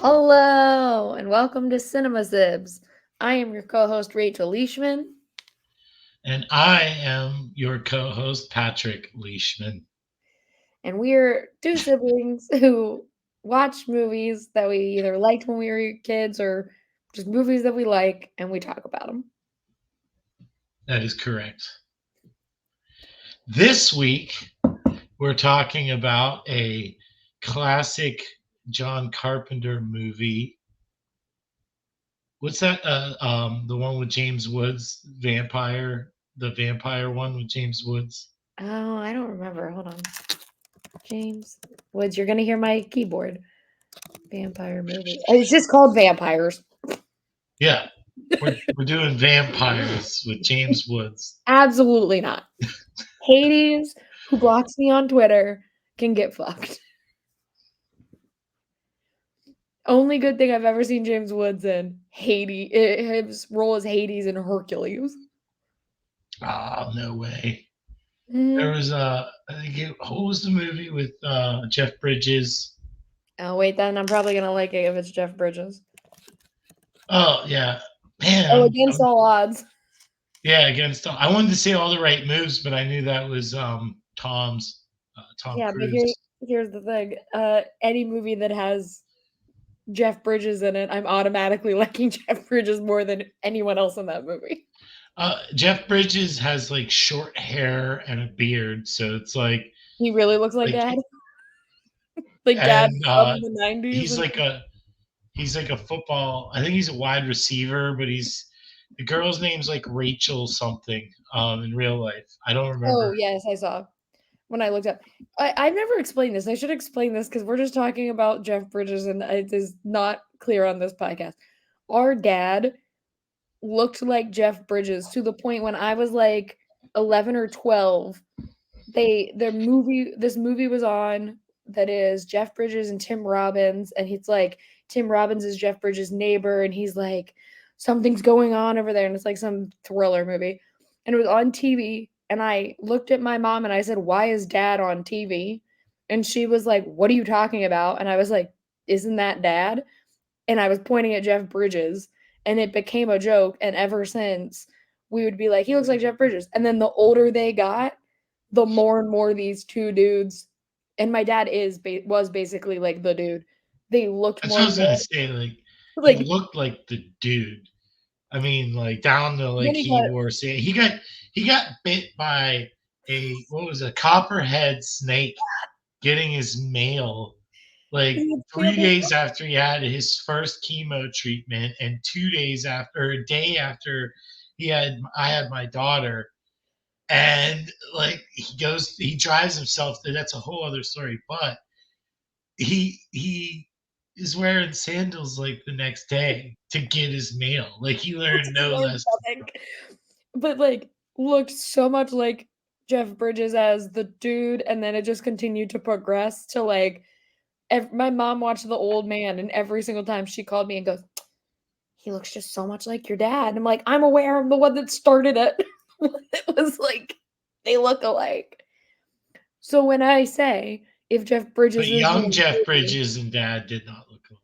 Hello and welcome to Cinema Sibs. I am your co-host Rachel Leishman, And I am your co host, Patrick Leishman. and we're two siblings who watch movies that we either liked when we were kids or just movies that we like, and we talk about them. That is correct. This week, we're talking about a classic John Carpenter movie. What's that? The one with James Woods, the vampire one with James Woods. Oh, I don't remember. Hold on. James Woods, you're gonna hear my keyboard. Vampire movie. It's just called Vampires. Yeah, we're doing vampires with James Woods. Absolutely not. Hades, who blocks me on Twitter, can get fucked. Only good thing I've ever seen James Woods in, Hades. His role as Hades in Hercules. Oh, no way. There Mhm. was what was the movie with Jeff Bridges? Oh, wait, then I'm probably gonna like it if it's Jeff Bridges. Oh yeah, Oh, man. Against All Odds. Yeah, against I wanted to say all the right moves, but I knew that was Tom Yeah, but Cruise. here's the thing. Any movie that has Jeff Bridges in it, I'm automatically liking Jeff Bridges more than anyone else in that movie. Jeff Bridges has like short hair and a beard, so it's He really looks like like Dad. Like Dad and from the 90s. he's like a he's like a football. I think he's a wide receiver, but he's the girl's name's like Rachel something in real life. I don't Oh, remember. yes, I saw when I looked up. I've never explained this. I should explain this because we're just talking about Jeff Bridges and it is not clear on this podcast. Our dad looked like Jeff Bridges to the point when I was like 11 or 12. This movie was on that is Jeff Bridges and Tim Robbins, and he's like Tim Robbins is Jeff Bridges' neighbor, and he's like something's going on over there, and it's like some thriller movie, and it was on TV, and I looked at my mom and I said, "Why is Dad on TV?" And she was like, "What are you talking about?" And I was like, "Isn't that Dad?" And I was pointing at Jeff Bridges, and it became a joke. And ever since, we would be like, "He looks like Jeff Bridges." And then the older they got, the more and more these two dudes, and my dad was basically like the dude. They looked That's what more I and was gonna more say. Like he like. looked like the dude. I mean, like down to Then like he he got wore say he got bit by a what was a copperhead snake getting his mail like it's 3 days after he had his first chemo treatment and 2 days after or a day after I had my daughter and like he drives himself that's a whole other story but he is wearing sandals like the next day to get his mail like he learned no lesson. pathetic, but like looked so much like Jeff Bridges as the dude, and then it just continued to progress to like my mom watched The Old Man, and every single time she called me and goes, "He looks just so much like your dad." And I'm like, "I'm aware I'm the one that started it." It was like they look alike. So when I say if Jeff But Bridges is young your Jeff movie, Bridges and Dad did not look alike.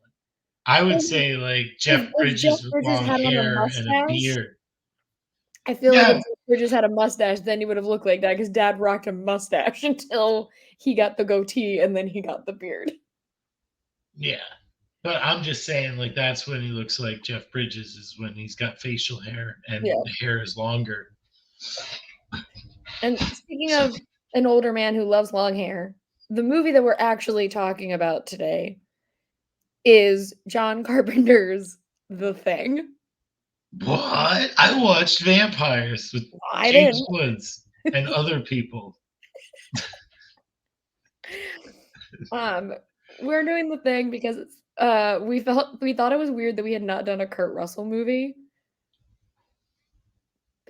I would say like Jeff if Jeff Bridges with Bridges long had on a hair and a mustache, beard. I feel like if Yeah, Jeff Bridges had a mustache, then he would have looked like that because Dad rocked a mustache until he got the goatee and then he got the beard. yeah. But I'm just saying, like that's when he looks like Jeff Bridges is when he's got facial hair and Yeah. the hair is longer. And speaking of an older man who loves long hair, the movie that we're actually talking about today is John Carpenter's The Thing. What? I watched Vampires with I James didn't. Woods and other people. Um, we're doing The Thing because we thought it was weird that we had not done a Kurt Russell movie.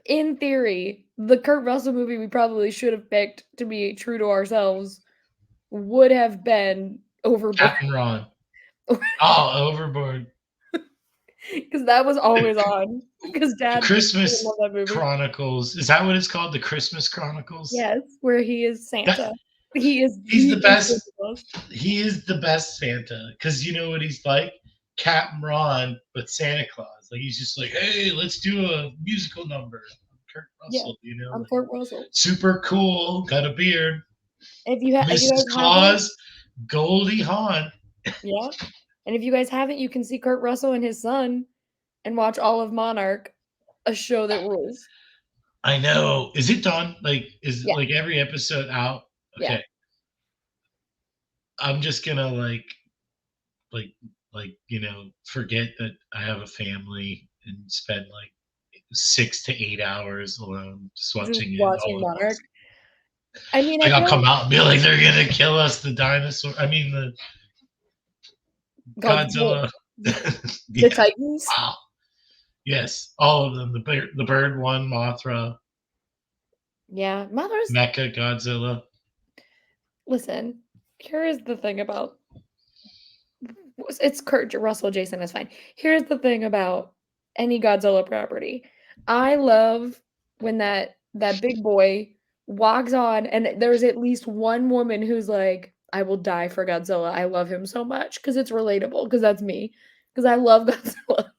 In theory, the Kurt Russell movie we probably should have picked to be true to ourselves would have been Overboard Captain Ron. Oh, Overboard. because that was The, always on because the Dad didn't Christmas love that movie. Chronicles. Is that what it's called? The Christmas Chronicles? Yes, where he is That Santa. He is he's the the best. Santa Claus. He is the best Santa because you know what he's like. Captain Ron, but Santa Claus. Like he's just like, hey, let's do a musical number. Kurt Yeah, Russell, I'm like Kurt Russell. super cool, got a beard. If you Mrs. guys haven't, Claus, Goldie Hawn. yeah. And if you guys haven't, you can see Kurt Russell and his son and watch all of Monarch, a show that rules. I know. Is it done? Like, is Yeah, like every episode out? yeah. Okay. I'm just gonna like forget that I have a family and spend like 6 to 8 hours alone just Just watching it watching all at Monarch. once. I mean, I Like I'll feel come like out and be like, they're gonna kill us, the dinosaur. I mean the God, Godzilla. the Yeah. Titans. Wow. Yes, all of them. The bird one, Mothra, Yeah, Mother's. Mecha Godzilla. Listen, here is the thing about it's Kurt Russell. Jason is fine. Here's the thing about any Godzilla property. I love when that big boy walks on, and there's at least one woman who's like, "I will die for Godzilla. I love him so much because it's relatable. Because that's me. Because I love Godzilla.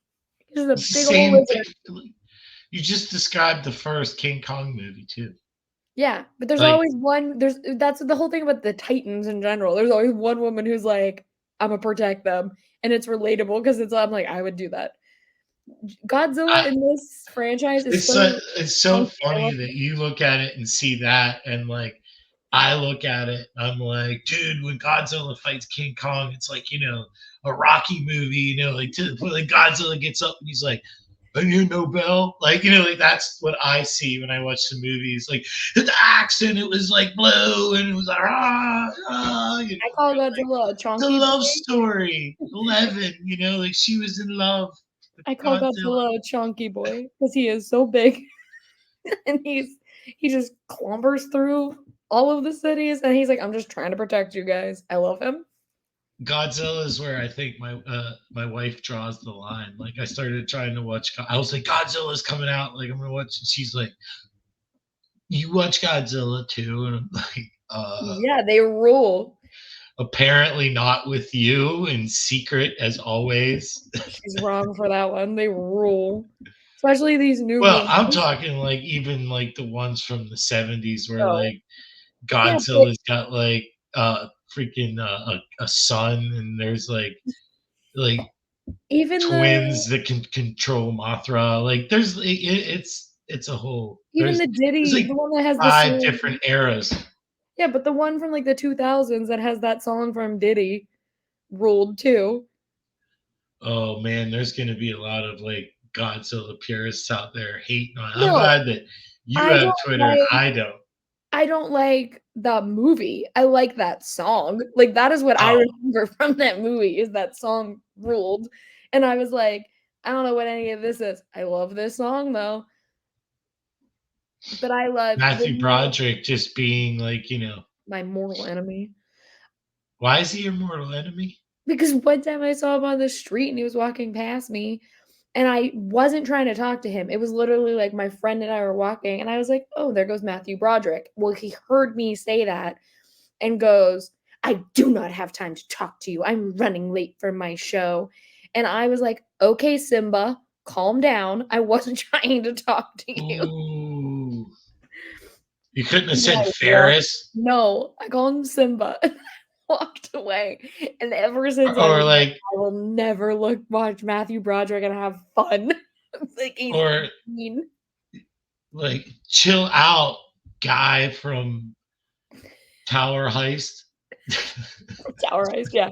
He's a big old Same lizard." thing. You just described the first King Kong movie too. Yeah, but there's Like always one. That's the whole thing about the Titans in general. There's always one woman who's like, "I'm gonna protect them," and it's relatable because it's. I'm like, I would do that. Godzilla I, in this franchise is it's so it's so chunky. I funny love that it. you look at it and see that, and like I look at it, I'm like, dude, when Godzilla fights King Kong, it's like a Rocky movie, like Godzilla gets up and he's like, and you know, Bill, like like that's what I see when I watch the movies. Like the accent, it was like blue, and it was like I call like Godzilla a the chunky love boy. story, 11, like she was in love with I call Godzilla. Godzilla a chunky boy because he is so big and he just clumbers through all of the cities and he's like, I'm just trying to protect you guys. I love him. Godzilla is where I think my wife draws the line. Like I started trying to watch. I was like, Godzilla's coming out. Like I'm gonna watch. And she's like, you watch Godzilla too, and I'm like, Yeah, they rule. apparently not with you, in secret as always. She's wrong for that one. They rule. Especially these new Well, movies. I'm talking like even like the ones from the '70s where No. like Yeah, but Godzilla's got like freaking a son, and there's like even twins that can control Mothra. Like it's a whole there's the there's Diddy, like the one that has the 5 song. different eras. Yeah, but the one from like the 2000s that has that song from Diddy ruled too. Oh man, there's gonna be a lot of like Godzilla purists out there hating on. I'm No, glad that you I have don't Twitter and like I don't. I don't like the movie. I like that song. Like that is what I Oh, remember from that movie is that song ruled. And I was like, I don't know what any of this is. I love this song though. But I love the Matthew new Broderick just being like, my mortal enemy. why is he your mortal enemy? Because one time I saw him on the street and he was walking past me and I wasn't trying to talk to him. It was literally like my friend and I were walking and I was like, "Oh, there goes Matthew Broderick." Well, he heard me say that and goes, "I do not have time to talk to you. I'm running late for my show." And I was like, "Okay, Simba, calm down. I wasn't trying to talk to you." Ooh. You couldn't have And then said I walked. Ferris No, I called him Simba. Walked away. And ever since I or was like, like I will never watch Matthew Broderick and have fun. It's like he's or mean. like chill out guy from Tower Heist. Tower Ice, yeah.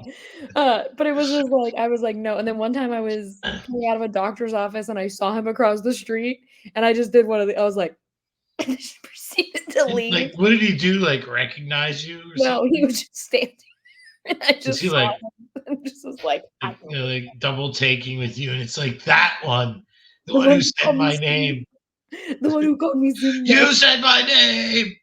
But it was just like I was like, no. And then one time I was coming out of a doctor's office and I saw him across the street and I just did one of the I was like, and just proceeded to And leave. like, what did he do? Like, recognize you or No, he something? was just standing there and I Was he just saw like, him and just was like, I don't know. like double taking with you? And it's like that one, the The one one who who said called me my Simba. name. The one who called me Simba. You said my name.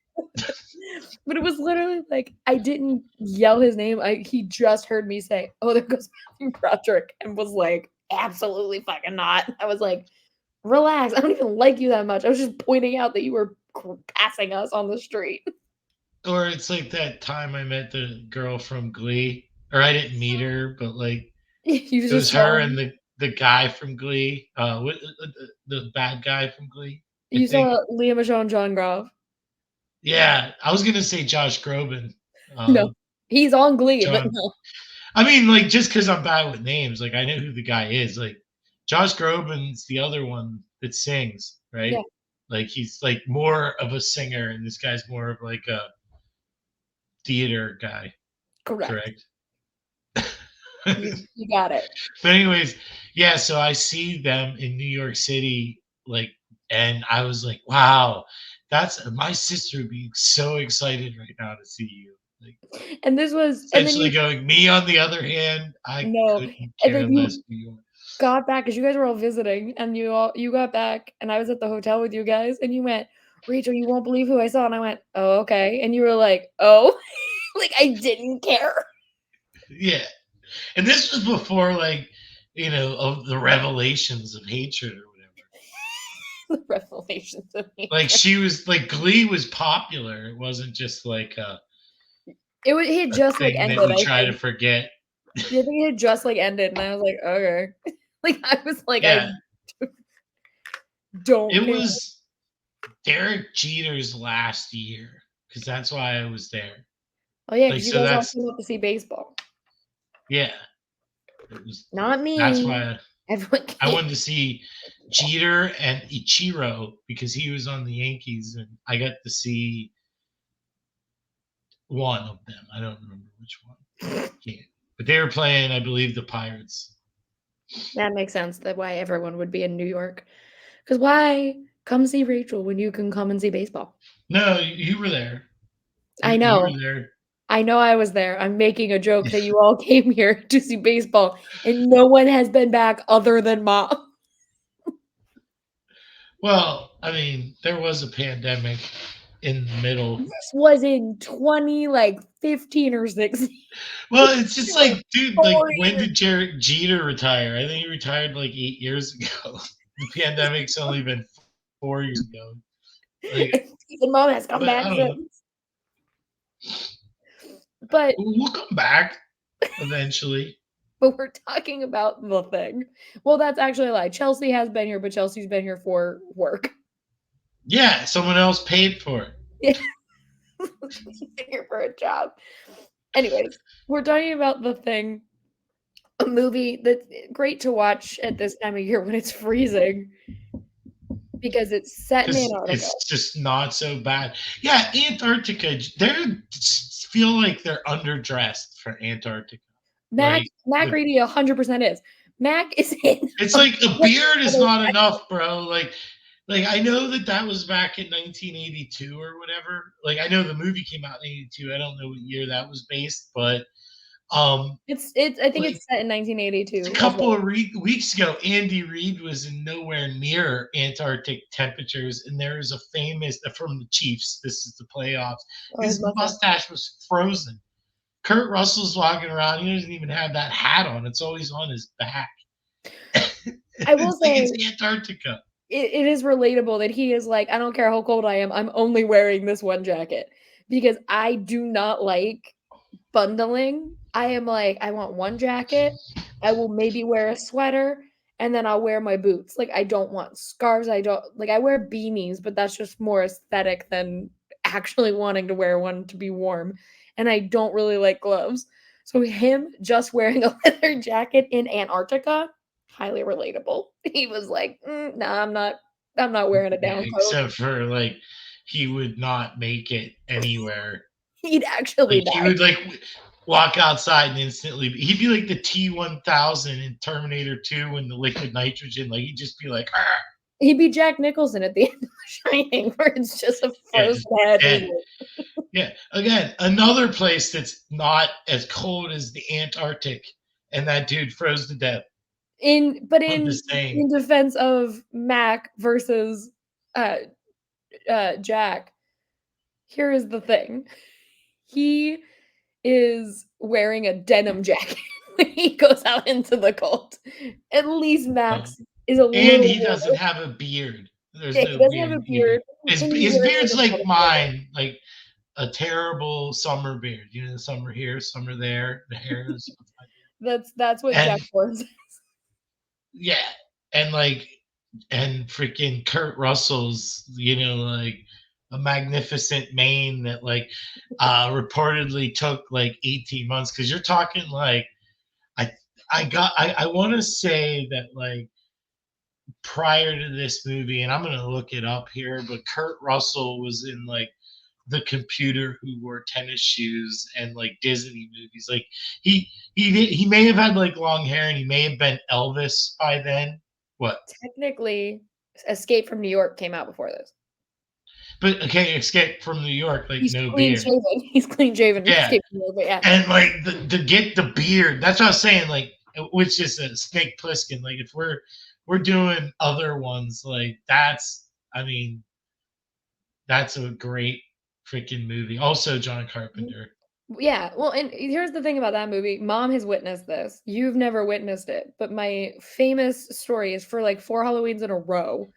But it was literally like I didn't yell his name. He just heard me say, "Oh, there goes Matthew Broderick," and was like, "Absolutely fucking not." I was like, "Relax. I don't even like you that much. I was just pointing out that you were passing us on the street." Or it's like that time I met the girl from Glee, or I didn't meet her, but like You It was just her saw and the guy from Glee. The bad guy from Glee, I you think. saw Leah Michelle and John Groff. Yeah, I was gonna say Josh Groban. No, he's on Glee, but John. no. I mean, like just because I'm bad with names, like I know who the guy is. Like Josh Groban's the other one that sings, Yeah, right? Like he's like more of a singer, and this guy's more of like a theater guy, correct. correct? But You got it. anyways, yeah. So I see them in New York City, like, and I was like, wow, that's my sister would be so excited right now to see you. Like, And this was, and then essentially you going, me on the other hand, I no, couldn't and care then less you New York. got back because you guys were all visiting, and you got back, and I was at the hotel with you guys, and you went, Rachel, you won't believe who I saw, and I went, oh, okay, and you were like, oh, like I didn't care. Yeah. And this was before, like, of the revelations of hatred or whatever. The revelations of Like, nature. she was like, Glee was popular. It wasn't just like It had a just like thing that ended, we I try to think. forget. Yeah, I think it had just like ended, and I was like, okay. Like I was like, I Yeah. don't It care. was Derek Jeter's last year because that's why I was there. Oh yeah, Like, because you so guys all that's, came up to see baseball. yeah. It was, Not that's me. why Everyone I came. wanted to see Jeter and Ichiro because he was on the Yankees and I got to see one of them. I don't remember which one. Yeah. But they were playing, I believe, the Pirates. That makes sense. That why everyone would be in New York. Because why come see Rachel when you can come and see baseball? No, you were there. I You know. were there. I know I was there. I'm making a joke that you all came here to see baseball and no one has been back other than mom. Well, I mean, there was a pandemic in the middle. This was in 20 like 15 or 16. Well, it's just Like like, dude, like, 4 when years. did Jeter retire? I think he retired like 8 years ago. The pandemic's only been 4 years ago. Like, And mom has come but I back don't know. since. But We'll come back eventually. but we're talking about the thing. Well, that's actually a lie. Chelsea has been here, but Chelsea's been here for work. Yeah, someone else paid for it. She's been here for a job. Anyways, we're talking about the thing, a movie that's great to watch at this time of year when it's freezing because it's set in Because Antarctica. it's just not so bad. Yeah, Antarctica, they feel like they're underdressed for Antarctica. Like, Mac the Reedy 100% is. Mac is in it's a like a beard is leather not jacket. enough, bro. Like I know that was back in 1982 or whatever. Like I know the movie came out in 82. I don't know what year that was based, but um It's I think like it's set in a 1982 as couple well. of weeks ago, Andy Reid was in nowhere near Antarctic temperatures, and there is a famous from the Chiefs. This is the playoffs. Oh, his His mustache. mustache was frozen. Kurt Russell's walking around. He doesn't even have that hat on. It's always on his back. I will It's like say it's Antarctica. it is relatable that he is like, I don't care how cold I am, I'm only wearing this one jacket because I do not like bundling. I am like, I want one jacket. I will maybe wear a sweater and then I'll wear my boots. Like, I don't want scarves. I don't like, I wear beanies, but that's just more aesthetic than actually wanting to wear one to be warm. And I don't really like gloves. So, him just wearing a leather jacket in Antarctica, highly relatable. He was like, nah, I'm not wearing a Yeah, down coat. except for like he would not make it anywhere. He'd actually Like he die. would like walk outside and instantly he'd be like the T-1000 in Terminator 2 in the liquid nitrogen. Like he'd just be like, "Ah," He'd be Jack Nicholson at the end of The Shining, where it's just a yeah, frozen just head. He's dead. like, Yeah. Again, another place that's not as cold as the Antarctic, and that dude froze to death. but I'm just saying. in defense of Mac versus uh Jack, here is the thing. He is wearing a denim jacket when he goes out into the cold. At least Uh, Max is a and little he doesn't warmer. have a beard. There's Yeah, he no doesn't have a beard either. beard, His and he's his wearing like beard's a like denim jacket. mine, like a terrible summer beard. You know, some are here, some are there. The hair is. That's what Jack And Warren's. yeah, and like and freaking Kurt Russell's, like a magnificent mane that reportedly took like 18 months, because you're talking like I I want to say that like prior to this movie, and I'm gonna look it up here, but Kurt Russell was in like the computer who wore tennis shoes and like Disney movies. Like he may have had like long hair and he may have been Elvis by then. What? Technically, Escape from New York came out before this. But okay, Escape from New York, like He's no clean beard. shaven. He's clean shaven in Yeah, Escape from New York, but yeah. and like the get the beard. That's what I was saying. Like, which is a Snake Plissken. Like, if we're doing other ones, like that's, I mean, that's a great freaking movie. Also, John Mhm. Carpenter. Yeah, well, and here's the thing about that movie. Mom has witnessed this. You've never witnessed it, but my famous story is for like 4 Halloweens in a row,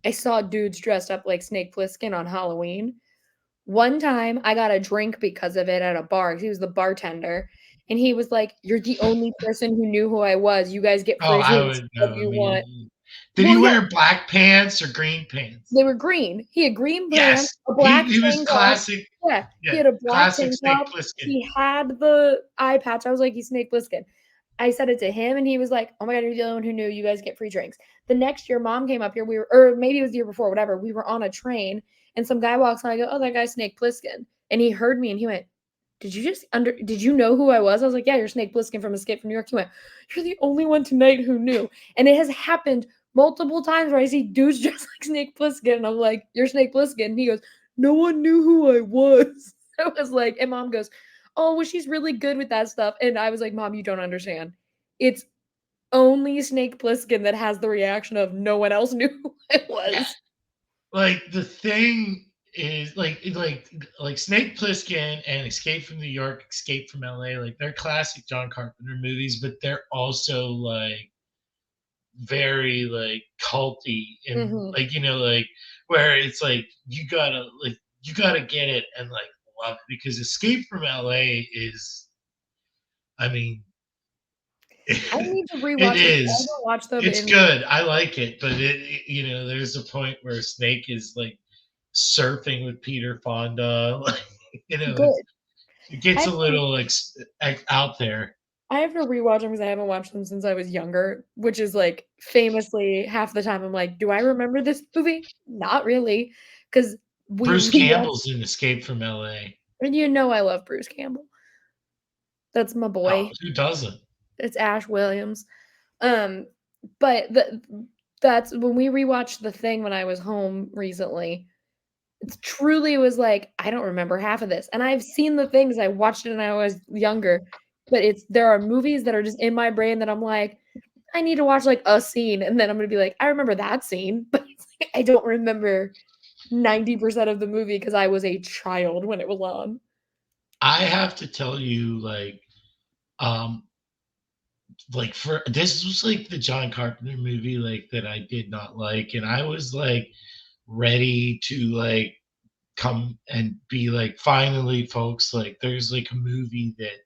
I saw dudes dressed up like Snake Plissken on Halloween. One time, I got a drink because of it at a bar. He was the bartender, and he was like, "You're the only person who knew who I was. You guys get Oh, free I drinks would whatever know you want." immediately. Did he Well, yeah, wear black pants or green pants? they were green. He had green pants, Yes, a he black he was tank top. classic. Yeah, he Yeah, had a black classic tank Snake top. Plissken. He had the eye patch. I was like, "He's Snake Plissken." I said it to him, and he was like, "Oh my god, you're the only one who knew. You guys get free drinks." The next year, mom came up here. We were, or maybe it was the year before, whatever. We were on a train, and some guy walks on. I go, "Oh, that guy's Snake Plissken," and he heard me, and he went, Did you know who I was?" I was like, "Yeah, you're Snake Plissken from Escape from New York." He went, "You're the only one tonight who knew." And it has happened multiple times where I see dudes dressed like Snake Plissken, and I'm like, "You're Snake Plissken." And he goes, "No one knew who I was." I was like, and mom goes, "Oh, well, she's really good with that stuff." And I was like, "Mom, you don't understand. It's only Snake Plissken that has the reaction of no one else knew who I Yeah, was." like the thing is like Snake Plissken and Escape from New York, Escape from LA, like they're classic John Carpenter movies, but they're also like very like culty, and Mhm. like like where it's like you gotta get it and like love it, because Escape from LA is, I mean, I need to it rewatch them. I is. haven't watched them It's in good. I like it, but there's a point where Snake is like surfing with Peter Fonda. Like, good. it I gets have a to little like out there. I have to rewatch them because I haven't watched them since I was younger, which is, like, famously half the time I'm like, "Do I remember this movie? Not really, because we Bruce rewatched." Campbell's in Escape from LA. And you know I love Bruce Campbell. That's my Oh, boy. who doesn't? It's Ash Williams. Um, but that's when we rewatched The Thing when I was home recently, it truly was like, I don't remember half of this, and I've seen The Thing 'cause I watched it when I was younger, but there are movies that are just in my brain that I'm like, I need to watch, like, a scene, and then I'm gonna be like, "I remember that scene," but it's like I don't remember 90% of the movie because I was a child when it was on. I have to tell you, um, for this was like the John Carpenter movie like that I did not like, and I was like ready to like come and be like, finally, folks, like there's like a movie that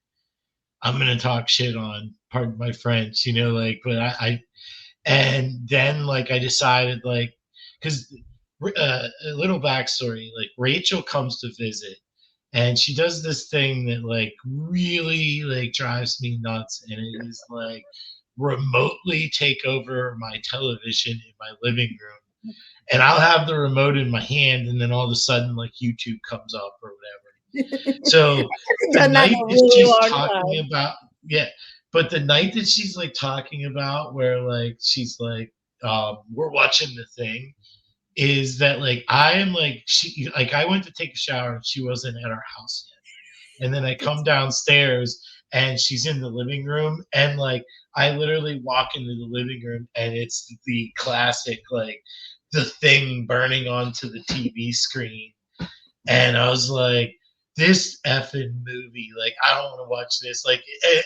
I'm gonna talk shit on. Pardon my French, like, but I and then like I decided like, because a little backstory, like Rachel comes to visit and she does this thing that like really like drives me nuts, and it is like remotely take over my television in my living room, and I'll have the remote in my hand, and then all of a sudden like YouTube comes up or whatever. So I've the done that in night a that really she's long talking time. about, yeah, but the night that she's like talking about where like she's like, we're watching The Thing, is that like I am like, she like I went to take a shower and she wasn't at our house yet. And then I come downstairs and she's in the living room, and like I literally walk into the living room and it's the classic like The Thing burning onto the TV screen, and I was like, this effing movie, like I don't want to watch this, like,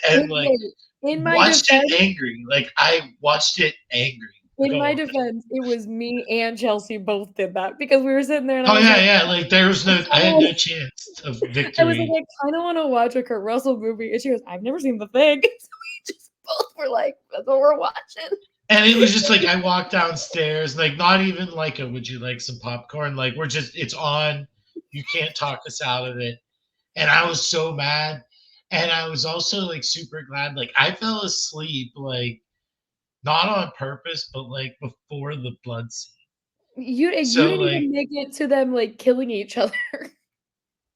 and like Okay, in my watched it defense angry, like I watched it angry. In Go my on. defense, it was me and Chelsea both did that because we were sitting there and I Oh was yeah, like, yeah. Like there was I no, I kinda had no wanna chance of I was like, victory. "I kinda wanna watch a Kurt Russell movie," and she goes, "I've never seen The Thing." So we just both were like, "That's what we're watching." And it was just like I walked downstairs, like not even like a would you like some popcorn? Like we're just it's on. You can't talk us out of it. And I was so mad. And I was also like super glad. Like I fell asleep, like not on purpose, but like before the blood scene. You So didn't like even make it to them, like, killing each other.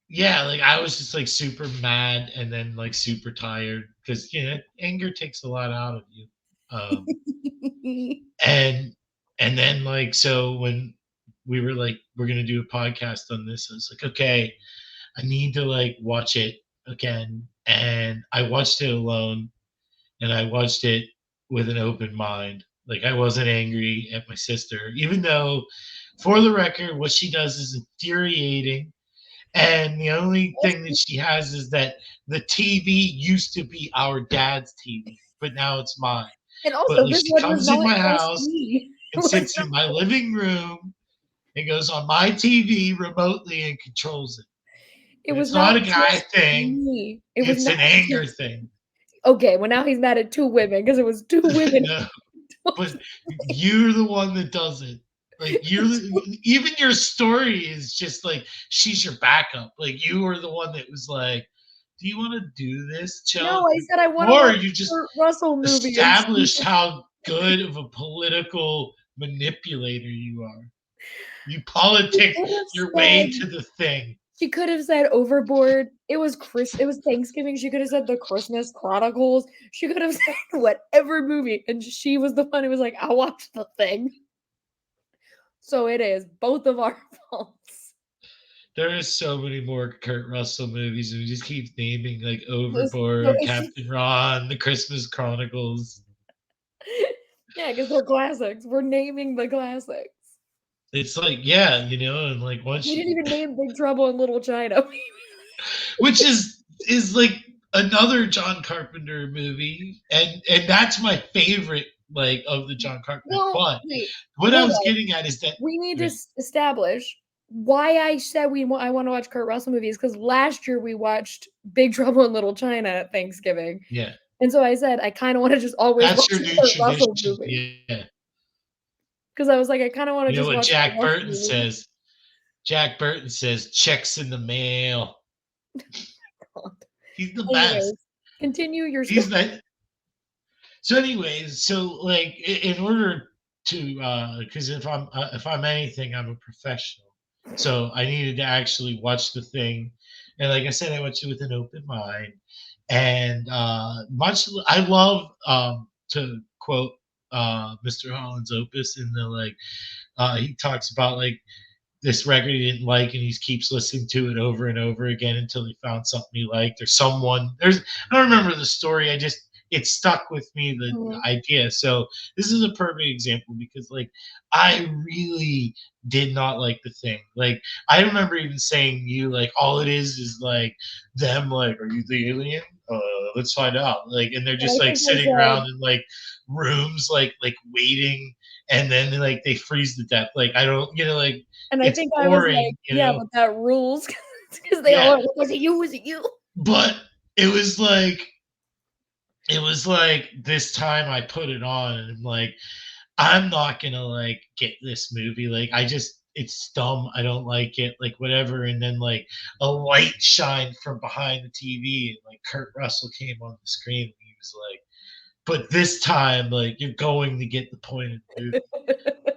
yeah, like I was just like super mad and then like super tired because you know anger takes a lot out of you. Um, and and then like so when we were like we're gonna do a podcast on this, I was like, okay, I need to like watch it again, and I watched it alone, and I watched it with an open mind. Like I wasn't angry at my sister, even though, for the record, what she does is infuriating. And the only thing that she has is that the TV used to be our dad's TV, but now it's mine. And But also, like this she one was comes in not my just house me. It and was sits in my living room and goes on my TV remotely and controls it. it But was it's not not a guy just thing, me. It was it's not an anger just thing. okay, well, now he's mad at 2 women because it was 2 women. No, but you're the one that does it. Like even your story is just like she's your backup. Like you were the one that was like, "Do you want to do this, No, Chell?" I said I wanna Or watch you a just Kurt Russell movie, and she established how good of a political manipulator you are. You she politic could have your way said to the thing. she could have said Overboard. It was Thanksgiving, she could have said The Christmas Chronicles. She could have said whatever movie, and she was the one who was like, "I'll watch The Thing." So it is both of our faults. There are so many more Kurt Russell movies, and we just keep naming like So Overboard, it's Captain Ron, The Christmas Chronicles. yeah, because 'cause they're classics. We're naming the classics. It's like, yeah, and like We once didn't you, even name Big Trouble in Little China. which is like another John Carpenter movie, and that's my favorite like of the John Carpenter. Well, But wait, what I hold was on. getting at is that We need to okay, establish why I said I wanna watch Kurt Russell movies because last year we watched Big Trouble in Little China at Thanksgiving, yeah, and so I said I kinda wanna just always that's watch your a new Kurt Russell tradition. movie Yeah, because I was like, I kinda wanna you know just what watch Kurt Jack Russell Burton movies. says? Jack Burton says checks in the mail. He's the best. Anyways, continue your He's story. the So, anyways, so like in order to, because if I'm anything, I'm a professional. So I needed to actually watch the thing, and like I said, I watched it with an open mind, and I love to quote Mr. Holland's opus in the like he talks about like this record he didn't like and he keeps listening to it over and over again until he found something he liked or someone there's I don't remember the story. I just it stuck with me the Mhm. idea. So this is a perfect example because like I really did not like the thing. Like I remember even saying to you like all it is like them like are you the alien? Let's find out. Like and they're And just I like think I sitting said around in like rooms like waiting and then like they freeze to death. Like I don't like and I it's think I was like, boring, "Yeah, but that rules," because they all Yeah, went, "Was it you? Was it you?" but it was like this time I put it on and I'm like, I'm not gonna like get this movie. Like I just it's dumb. I don't like it. Like whatever. And then like a light shined from behind the TV and like Kurt Russell came on the screen and he was like, but this time, like you're going to get the point of the movie.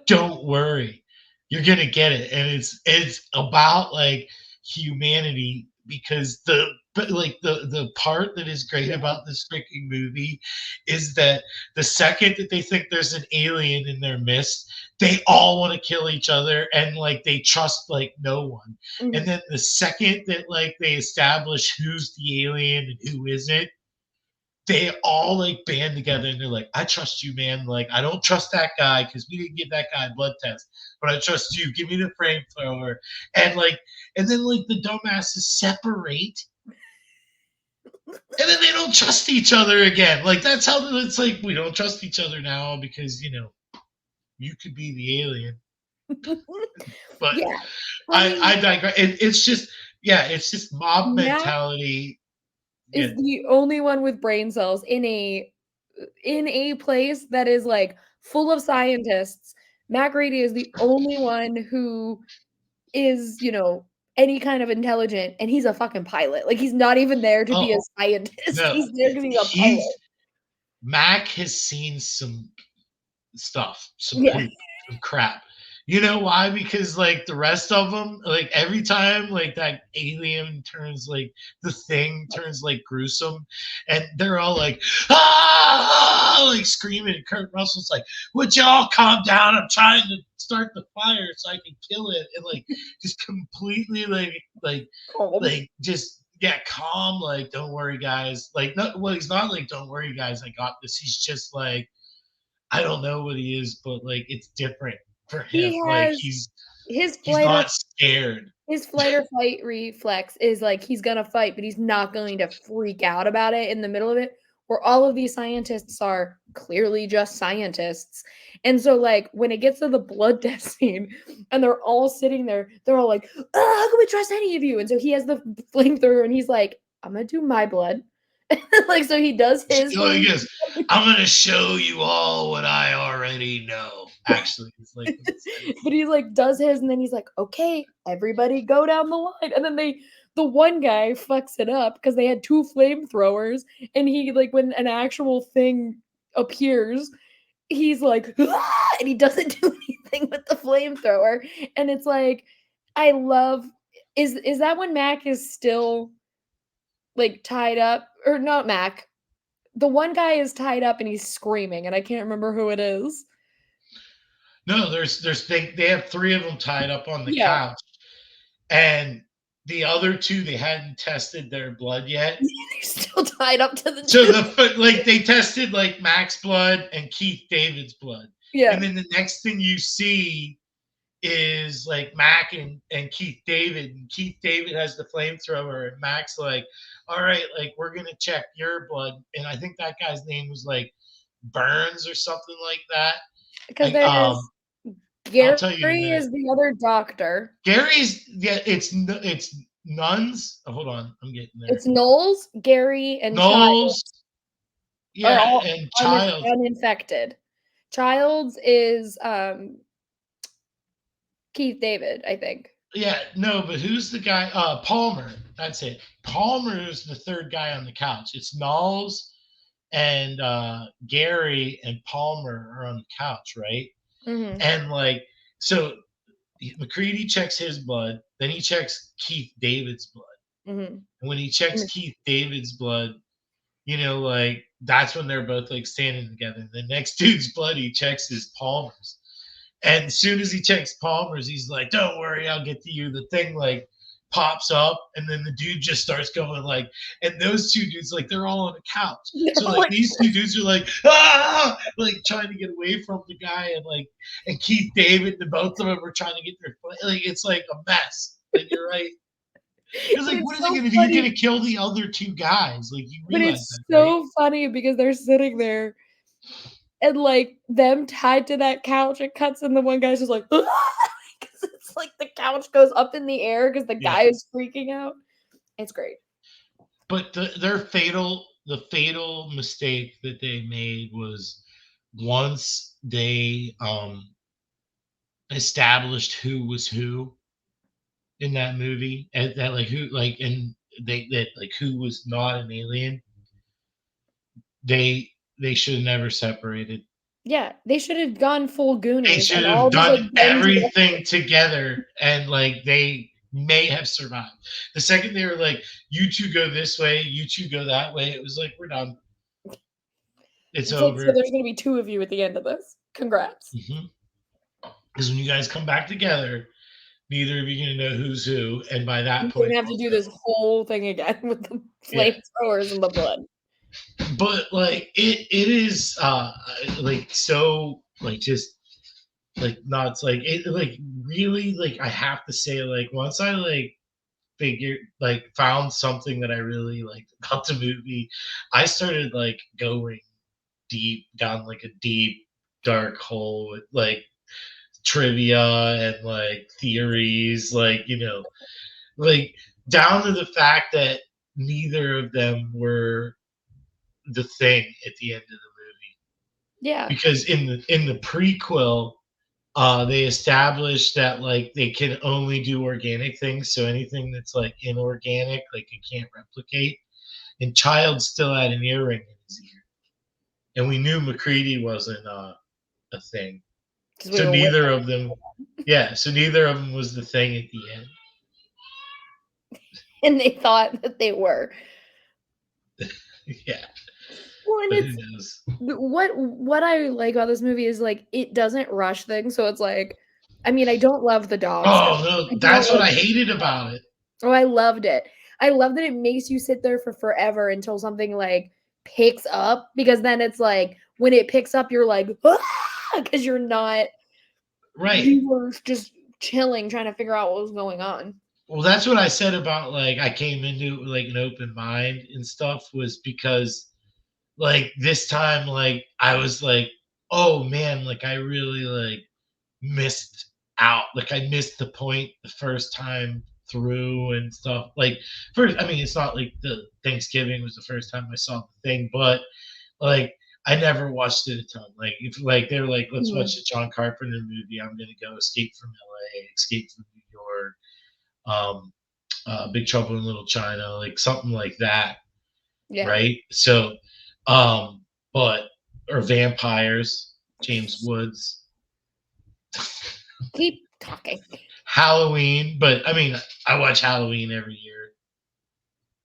Don't worry, you're gonna get it, and it's about like humanity because the but like the part that is great Yeah. about this freaking movie is that the second that they think there's an alien in their midst they all want to kill each other and like they trust like no one, and Mhm. then the second that like they establish who's the alien and who isn't they all like band together and they're like, I trust you, man. Like, I don't trust that guy because we didn't give that guy a blood test, but I trust you. Give me the flamethrower. And like, and then like the dumbasses separate and then they don't trust each other again. Like, that's how it's like, we don't trust each other now because, you could be the alien. But Yeah, I funny. digress. It's just yeah, it's just mob Mac mentality. is Yeah. the only one with brain cells in a place that is, like, full of scientists. Mac Grady is the only one who is, any kind of intelligent, and he's a fucking pilot. Like, he's not even there to be a Oh scientist. no, He's there because he's a pilot. he's Mac has seen some stuff, some Yeah. poop, some crap. You know why? Because like the rest of them, like every time like that alien turns like the thing turns like gruesome, and they're all like like screaming. And Kurt Russell's like, "Would y'all calm down? I'm trying to start the fire so I can kill it," and like just completely Calm. just yeah, calm. Like, don't worry, guys. Like, no, well, he's not like, don't worry, guys. I got this. He's just like I don't know what he is, but like it's different for him. He Like has his he's flight or not scared. his flight or fight reflex is, like, he's gonna fight, but he's not going to freak out about it in the middle of it, where all of these scientists are clearly just scientists. And so, like, when it gets to the blood test scene and they're all sitting there, they're all like, how can we trust any of you? And so he has the flamethrower and he's like, I'm gonna do my blood. Like, so he does his So he flame. goes, I'm gonna show you all what I already know. Actually, it's like what he says. But he, like, does his, and then he's like, okay, everybody go down the line. And then the one guy fucks it up because they had two flamethrowers, and he, like, when an actual thing appears, he's like, "Ah!" And he doesn't do anything with the flamethrower. And it's like, I love, is that when Mac is still, like, tied up? Or not Mac. The one guy is tied up and he's screaming, and I can't remember who it is. No, there's they have three of them tied up on the Yeah. couch, and the other two they hadn't tested their blood yet. They're still tied up to the So tube. like they tested like Mac's blood and Keith David's blood, Yeah. and then the next thing you see is like Mac and Keith David, and Keith David has the flamethrower, and Mac's like, all right, like we're gonna check your blood, and I think that guy's name was like Burns or something like that. Because there's I'll Gary tell you in a minute. is the other doctor. Gary's yeah, it's nuns. Oh, hold on, I'm getting there. It's Knowles, Gary, and Knowles, Childs are yeah, all and Child. uninfected. Childs is Keith David, I think. Yeah, no, but who's the guy? Palmer. That's it. Palmer is the third guy on the couch. It's Knowles and Gary and Palmer are on the couch, right? Mhm. And like, so McCready checks his blood, then he checks Keith David's blood. Mhm. And when he checks Keith David's blood, like that's when they're both like standing together. The next dude's blood he checks is Palmer's. And as soon as he checks Palmer's, he's like, "Don't worry, I'll get to you." The thing like pops up, and then the dude just starts going like, and those two dudes like they're all on a couch. They're So all like like, these two dudes are like like trying to get away from the guy, and Keith David, and both of them are trying to get their like it's like a mess. Like you're right. Because but like, it's what is he so gonna do? You're funny. gonna kill the other two guys. Like you But realize it's that, right? so funny because they're sitting there and, like, them tied to that couch. It cuts, and the one guy's just like, because it's like the couch goes up in the air because the Yeah. guy is freaking out. It's great. But the fatal mistake that they made was once they established who was who in that movie, and that like who like and they that like who was not an alien, they should have never separated. Yeah, they should have gone full They Goonies should and have all just, like, done been together. everything together, and like they may have survived. The second they were like, "You two go this way, you two go that way," it was like we're done. It's It's like, so over. there's gonna be 2 of you at the end of this. Congrats. Because when you guys come back together, neither of you gonna know who's who, and by that You're point, gonna have to do this whole thing again with the yeah. flamethrowers and the blood. But like it is like so like just like nuts. Like it like really like I have to say like once I like figured like found something that I really liked about the movie, I started like going deep down like a deep dark hole with like trivia and like theories, like like down to the fact that neither of them were the thing at the end of the movie. Yeah. Because in the prequel, they established that like they can only do organic things, so anything that's like inorganic, like it can't replicate. And Child still had an earring in his ear, and we knew McCready wasn't a thing. Because we So were with neither of them, yeah. So neither of them was the thing at the end. and they thought that they were. Yeah, Well, and but who it's knows? what I like about this movie is like it doesn't rush things. So it's like, I mean, I don't love the dog stuff. Oh I no, don't that's what like. I hated about it. Oh, I loved it. I love that it makes you sit there for forever until something like picks up because then it's like when it picks up, you're like, because you're not, Right. you were just chilling trying to figure out what was going on. Well, that's what I said about like I came into like an open mind and stuff was because like this time like I was like, oh man, like I really like missed out. Like I missed the point the first time through and stuff. Like first, I mean, it's not like the Thanksgiving was the first time I saw the thing, but like I never watched it a ton. Like if like they're like, let's watch Mhm. a John Carpenter movie, I'm gonna go Escape from LA, Escape from New York, um, Big Trouble in Little China, like something like that, Yeah. right? So, um, but or vampires, James Woods, Keep talking. Halloween. But I mean, I watch Halloween every year.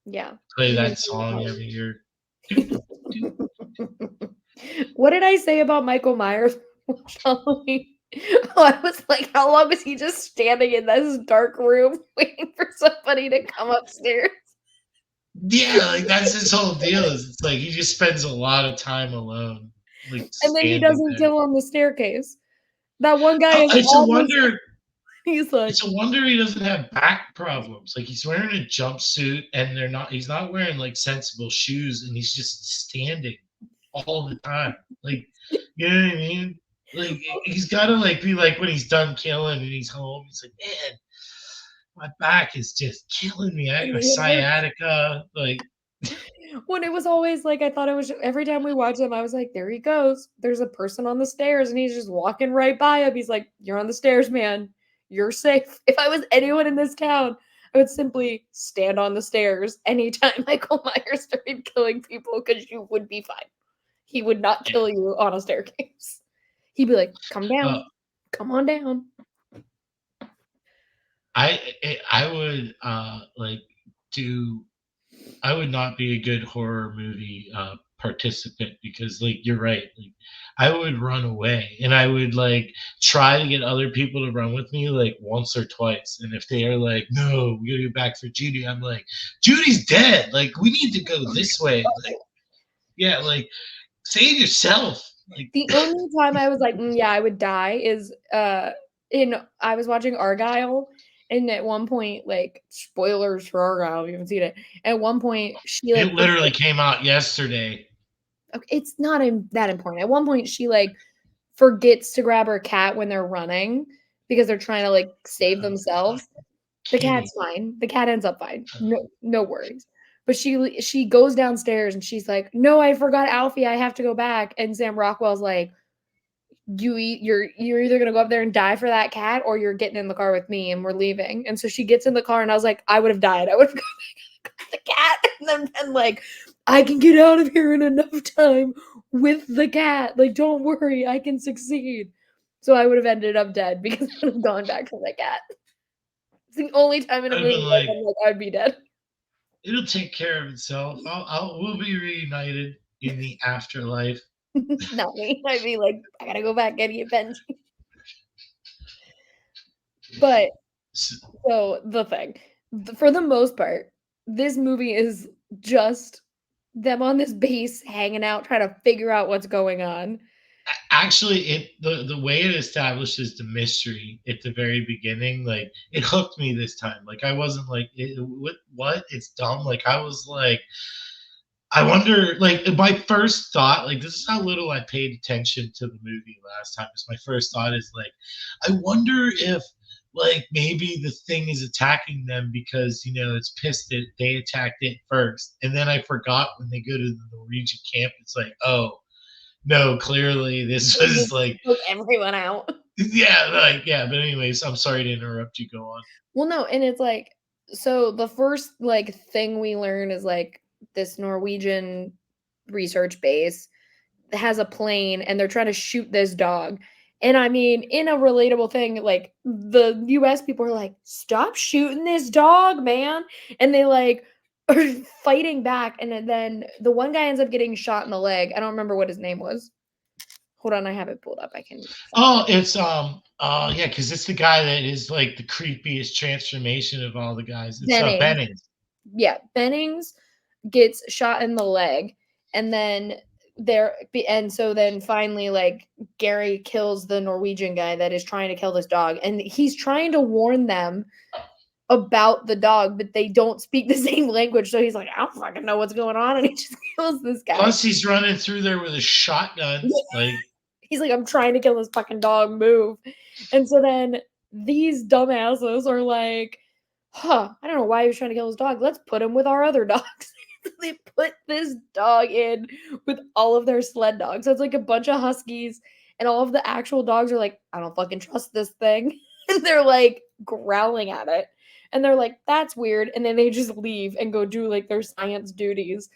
Yeah. Play Me that too, song every Halloween. year. What did I say about Michael Myers watched Halloween? Oh, I was like, how long was he just standing in this dark room waiting for somebody to come upstairs? Yeah, like that's his whole deal. Is it's like he just spends a lot of time alone, like And then he standing doesn't there. kill on the staircase. That one guy is It's a almost wonder. he's like, It's a wonder he doesn't have back problems. Like he's wearing a jumpsuit, and they're not. He's not wearing like sensible shoes, and he's just standing all the time. Like, you know what I mean? Like he's got to like be like when he's done killing and he's home. He's like, man, my back is just killing me. I got it hurts. sciatica. Like, When it was always like I thought it was every time we watched him, I was like, there he goes. There's a person on the stairs and he's just walking right by him. He's like, you're on the stairs, man. You're safe. If I was anyone in this town, I would simply stand on the stairs anytime Michael Myers started killing people because you would be fine. He would not yeah. kill you on a staircase. He'd be like, come Uh, down. Come on down. I would like do I would not be a good horror movie participant because, like, you're right. Like, I would run away, and I would like try to get other people to run with me like once or twice. And if they are like, "No, we gotta get back for Judy," I'm like, "Judy's dead. Like, we need to go this way." Like, yeah, like save yourself. Like, The only time I was like, yeah, I would die is in I was watching Argyle and at one point, like spoilers for Argyle if you haven't seen it. At one point she it like literally came out yesterday. okay, it's not that important. At one point she like forgets to grab her cat when they're running because they're trying to like save Uh, themselves. The Kitty. cat's fine. The cat ends up fine. No worries. But she goes downstairs and she's like, "No, I forgot Alfie. I have to go back." And Sam Rockwell's like, you're either gonna go up there and die for that cat or you're getting in the car with me and we're leaving. And so she gets in the car and I was like, I would have died. I would have got the cat and then been like, I can get out of here in enough time with the cat. Like, don't worry, I can succeed. So I would have ended up dead because I would have gone back for the cat. It's the only time in a I've movie been like like, I'm like I'd be dead. it'll take care of itself. We'll be reunited in the afterlife. Not me. I'd be like, I gotta go back and get Benji. But S- so the thing, for the most part, this movie is just them on this base hanging out, trying to figure out what's going on. Actually, the way it establishes the mystery at the very beginning, like it hooked me this time. Like I wasn't like, what? It's dumb. Like I wonder, like, my first thought, like, this is how little I paid attention to the movie last time. Is my first thought is like, I wonder if, like, maybe the thing is attacking them because it's pissed that they attacked it first, and then I forgot when they go to the Norwegian camp. It's like, oh no, clearly this They was just like, took everyone out. yeah, like yeah. But anyways, I'm sorry to interrupt you. Go on. Well, no, and it's like so the first like thing we learn is like this Norwegian research base has a plane and they're trying to shoot this dog. And I mean, in a relatable thing, like the US people are like, stop shooting this dog, man. And they like are fighting back. And then the one guy ends up getting shot in the leg. I don't remember what his name was. Hold on, I have it pulled up. I can find Oh, it. it's yeah, because it's the guy that is like the creepiest transformation of all the guys. It's Bennings. Bennings. Yeah, Bennings gets shot in the leg. And then and so then finally like Gary kills the Norwegian guy that is trying to kill this dog and he's trying to warn them about the dog but they don't speak the same language so he's like I don't fucking know what's going on and he just kills this guy. Plus, he's running through there with a shotgun. Like, He's like I'm trying to kill this fucking dog, move. And so then these dumbasses are like, I don't know why he was trying to kill his dog, let's put him with our other dogs. They put this dog in with all of their sled dogs. So it's like a bunch of huskies, and all of the actual dogs are like, I don't fucking trust this thing. And they're like growling at it. And they're like, that's weird. And then they just leave and go do like their science duties,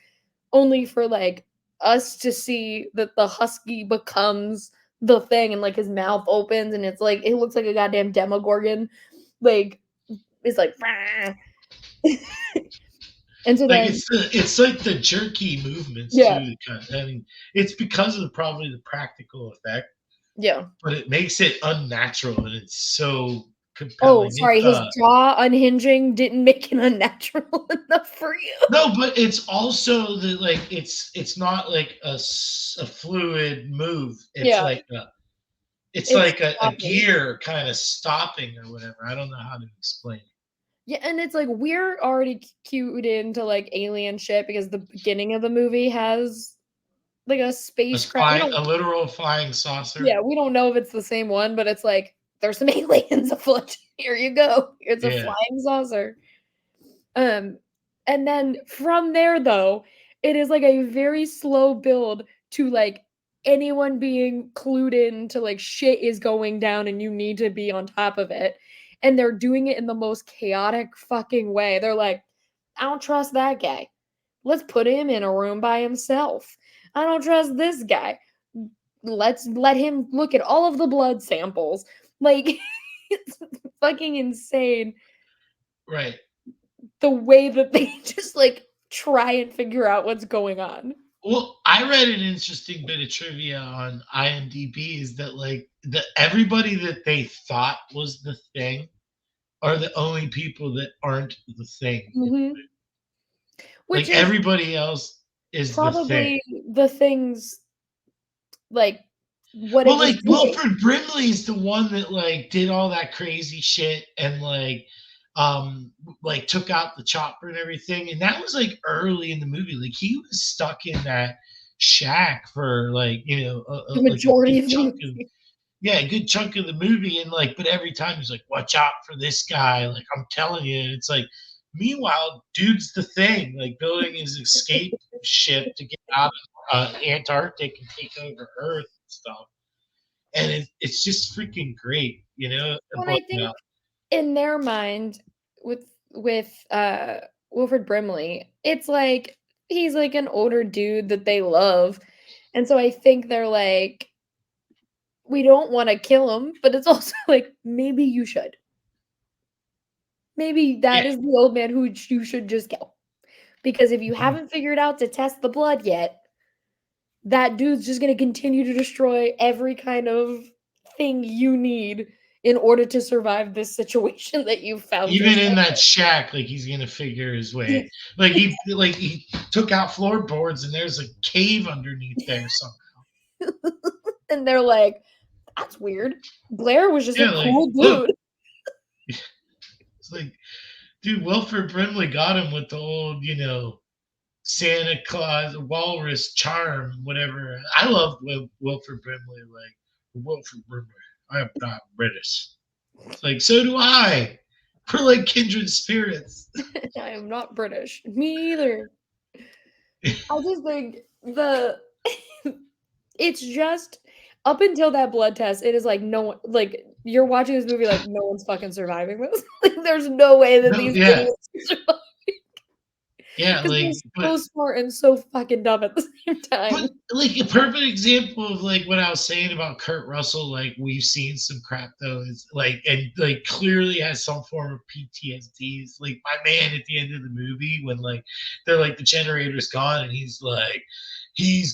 only for like us to see that the husky becomes the thing and like his mouth opens and it's like it looks like a goddamn demogorgon. Like it's like and so like then it's like the jerky movements yeah, too. I mean, it's because of probably the practical effect, yeah. but it makes it unnatural and it's so Oh, compelling. sorry, It's his jaw unhinging didn't make it unnatural enough for you. no, but it's also the like it's not like a fluid move. It's Yeah, like it's a sloppy. gear kind of stopping or whatever. I don't know how to explain it. Yeah, and it's like we're already cued into like alien shit because the beginning of the movie has like a spacecraft. We don't A literal flying saucer. yeah, we don't know if it's the same one, but it's like there's some aliens afoot. Here you go. It's a Yeah. flying saucer. Um, and then from there though, it is like a very slow build to like anyone being clued in to like shit is going down and you need to be on top of it. And they're doing it in the most chaotic fucking way. They're like, I don't trust that guy. Let's put him in a room by himself. I don't trust this guy. Let's let him look at all of the blood samples. Like, it's fucking insane Right. the way that they just like try and figure out what's going on. Well, I read an interesting bit of trivia on IMDb is that like the everybody that they thought was the thing are the only people that aren't the thing. Mhm. Which Like is everybody else is the thing. probably the things like what it Well, was like doing. Wilford Brimley's the one that like did all that crazy shit and like took out the chopper and everything. And that was like early in the movie. Like he was stuck in that shack for like, The like a majority good of the chunk of movie. yeah, a good chunk of the movie. And like, but every time he's like, watch out for this guy. Like I'm telling you, and it's like meanwhile, dude's the thing, like building his escape ship to get out of Antarctic and take over Earth and stuff and it's just freaking great, When But I think in their mind with Wilford Brimley, it's like he's like an older dude that they love. And so I think they're like, we don't want to kill him, but it's also like maybe you should. Maybe yeah, that is the old man who you should just kill. Because if you mhm. haven't figured out to test the blood yet, that dude's just gonna continue to destroy every kind of thing you need in order to survive this situation that you found Even in yourself that shack, like he's gonna figure his in. way. Like he took out floorboards and there's a cave underneath there somehow. And they're like, "That's weird. Blair was just a Yeah, like cool look, dude." it's like dude, Wilford Brimley got him with the old, Santa Claus, Walrus, Charm, whatever. I love Wilford Brimley. Like Wilford Brimley, I am not British. It's like so do I. We're like kindred spirits. I am not British. Me either. I just think the it's just up until that blood test, it is like no one like you're watching this movie like no one's fucking surviving this. Like there's no way that No, these yeah, idiots survive yeah, because like, they're so smart and so fucking dumb at the same but time. like a perfect example of like what I was saying about Kurt Russell, like we've seen some crap though, is like and like clearly has some form of PTSD. It's like my man at the end of the movie when like they're like the generator's gone and he's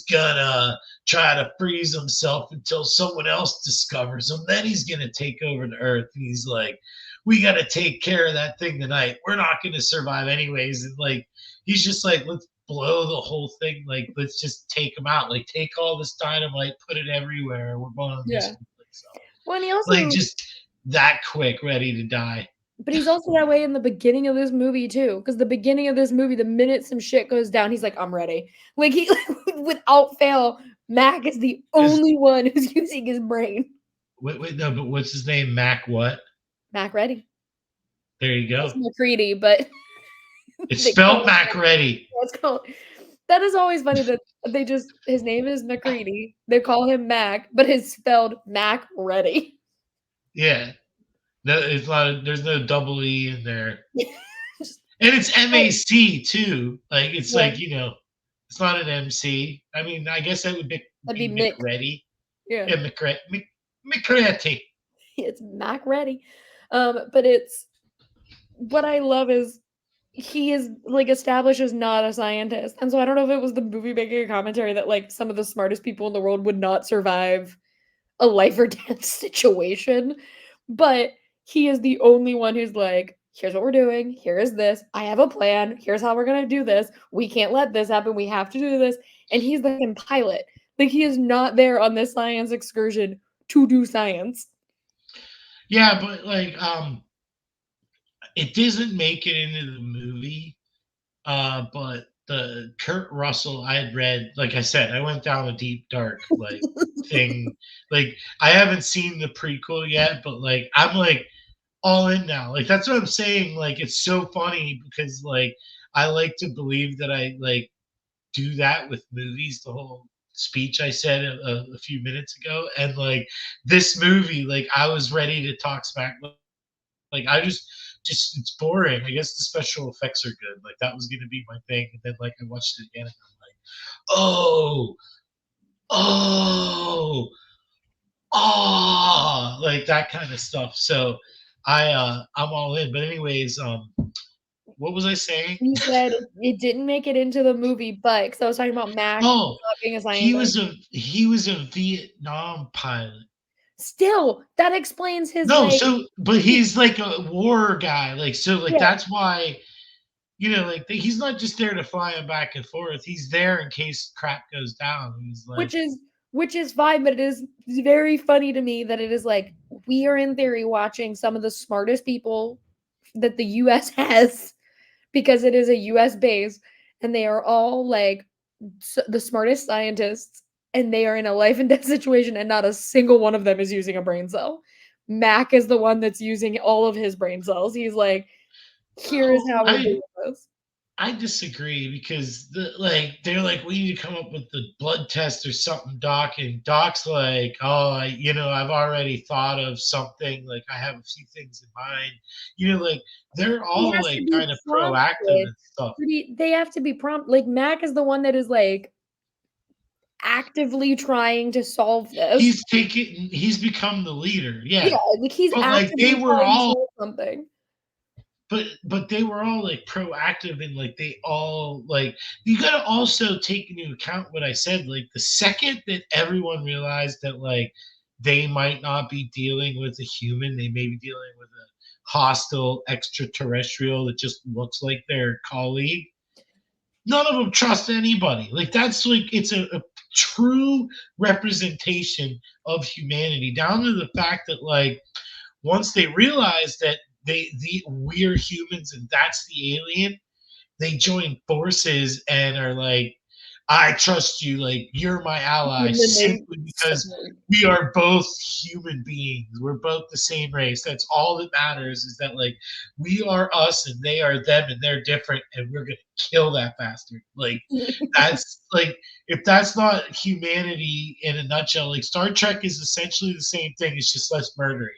gonna try to freeze himself until someone else discovers him. Then he's gonna take over the earth. And he's like, we gotta take care of that thing tonight. We're not gonna survive anyways. And like he's just like, let's blow the whole thing. Like, let's just take them out. Like, take all this dynamite, put it everywhere. We're blowing this Yeah. whole place up. Well, and he Like, also just that quick, ready to die. but he's also that way in the beginning of this movie too. Because the beginning of this movie, the minute some shit goes down, he's like, "I'm ready." Like he, without fail, Mac is the Because only one who's using his brain. wait, no, but what's his name? Mac what? Mac ready. There you It's go. McCready, but It's they call spelled him Mac ready. Let's call that is always funny that they just his name is McCready. They call him Mac, but it's spelled Mac Ready. Yeah. No, it's not. There's no double E in there, Just and it's MAC too. Like it's yeah, like it's not an MC. I mean, I guess that would that'd be be Mick. McReady. Yeah, Yeah, McReady. it's Mac Ready. But it's what I love is he is like established as not a scientist, and so I don't know if it was the movie making a commentary that like some of the smartest people in the world would not survive a life or death situation, but he is the only one who's like, here's what we're doing, here is this, I have a plan, here's how we're gonna do this, we can't let this happen, we have to do this. And he's the fucking pilot. Like he is not there on this science excursion to do science. Yeah, but like it doesn't make it into the movie. But the Kurt Russell I had read, like I said, I went down a deep dark like thing. Like I haven't seen the prequel yet, but like I'm like all in now. Like that's what I'm saying. Like it's so funny because like I like to believe that I like do that with movies. The whole speech I said a few minutes ago, and like this movie, like I was ready to talk smack. Like I just it's boring. I guess the special effects are good. Like that was gonna be my thing, and then like I watched it again, and I'm like, oh, oh, oh, like that kind of stuff. So I'm all in. But anyways, what was I saying? You said it didn't make it into the movie, but because I was talking about Mac Oh, not being a he scientist. was a he was a Vietnam pilot. Still, that explains his No, like so but he's like a war guy. Like so, like yeah, that's why like he's not just there to fly him back and forth. He's there in case crap goes down. He's like, which is fine, but it is very funny to me that it is like we are in theory watching some of the smartest people that the US has because it is a US base and they are all like the smartest scientists and they are in a life and death situation and not a single one of them is using a brain cell. Mac is the one that's using all of his brain cells. He's like, here is oh, how we're doing this. I disagree because they're like we need to come up with the blood test or something, Doc, and Doc's like, oh, I've already thought of something. Like I have a few things in mind. Like they're He all has to like be kind of proactive prompted. and stuff. They have to be prompt. Like Mac is the one that is like actively trying to solve this. He's become the leader, Yeah, yeah. like he's But like they actively were trying to all solve something. but they were all like proactive and like they all like you got to also take into account what I said. Like the second that everyone realized that like they might not be dealing with a human, they may be dealing with a hostile extraterrestrial that just looks like their colleague. None of them trust anybody. Like that's like it's a true representation of humanity, down to the fact that like once they realize that we're humans and that's the alien, they join forces and are like, I trust you, like you're my ally, And then they simply because separate. we are both human beings. We're both the same race. That's all that matters, is that like we are us and they are them and they're different and we're gonna kill that bastard. Like that's like, if that's not humanity in a nutshell, like Star Trek is essentially the same thing, it's just less murdery.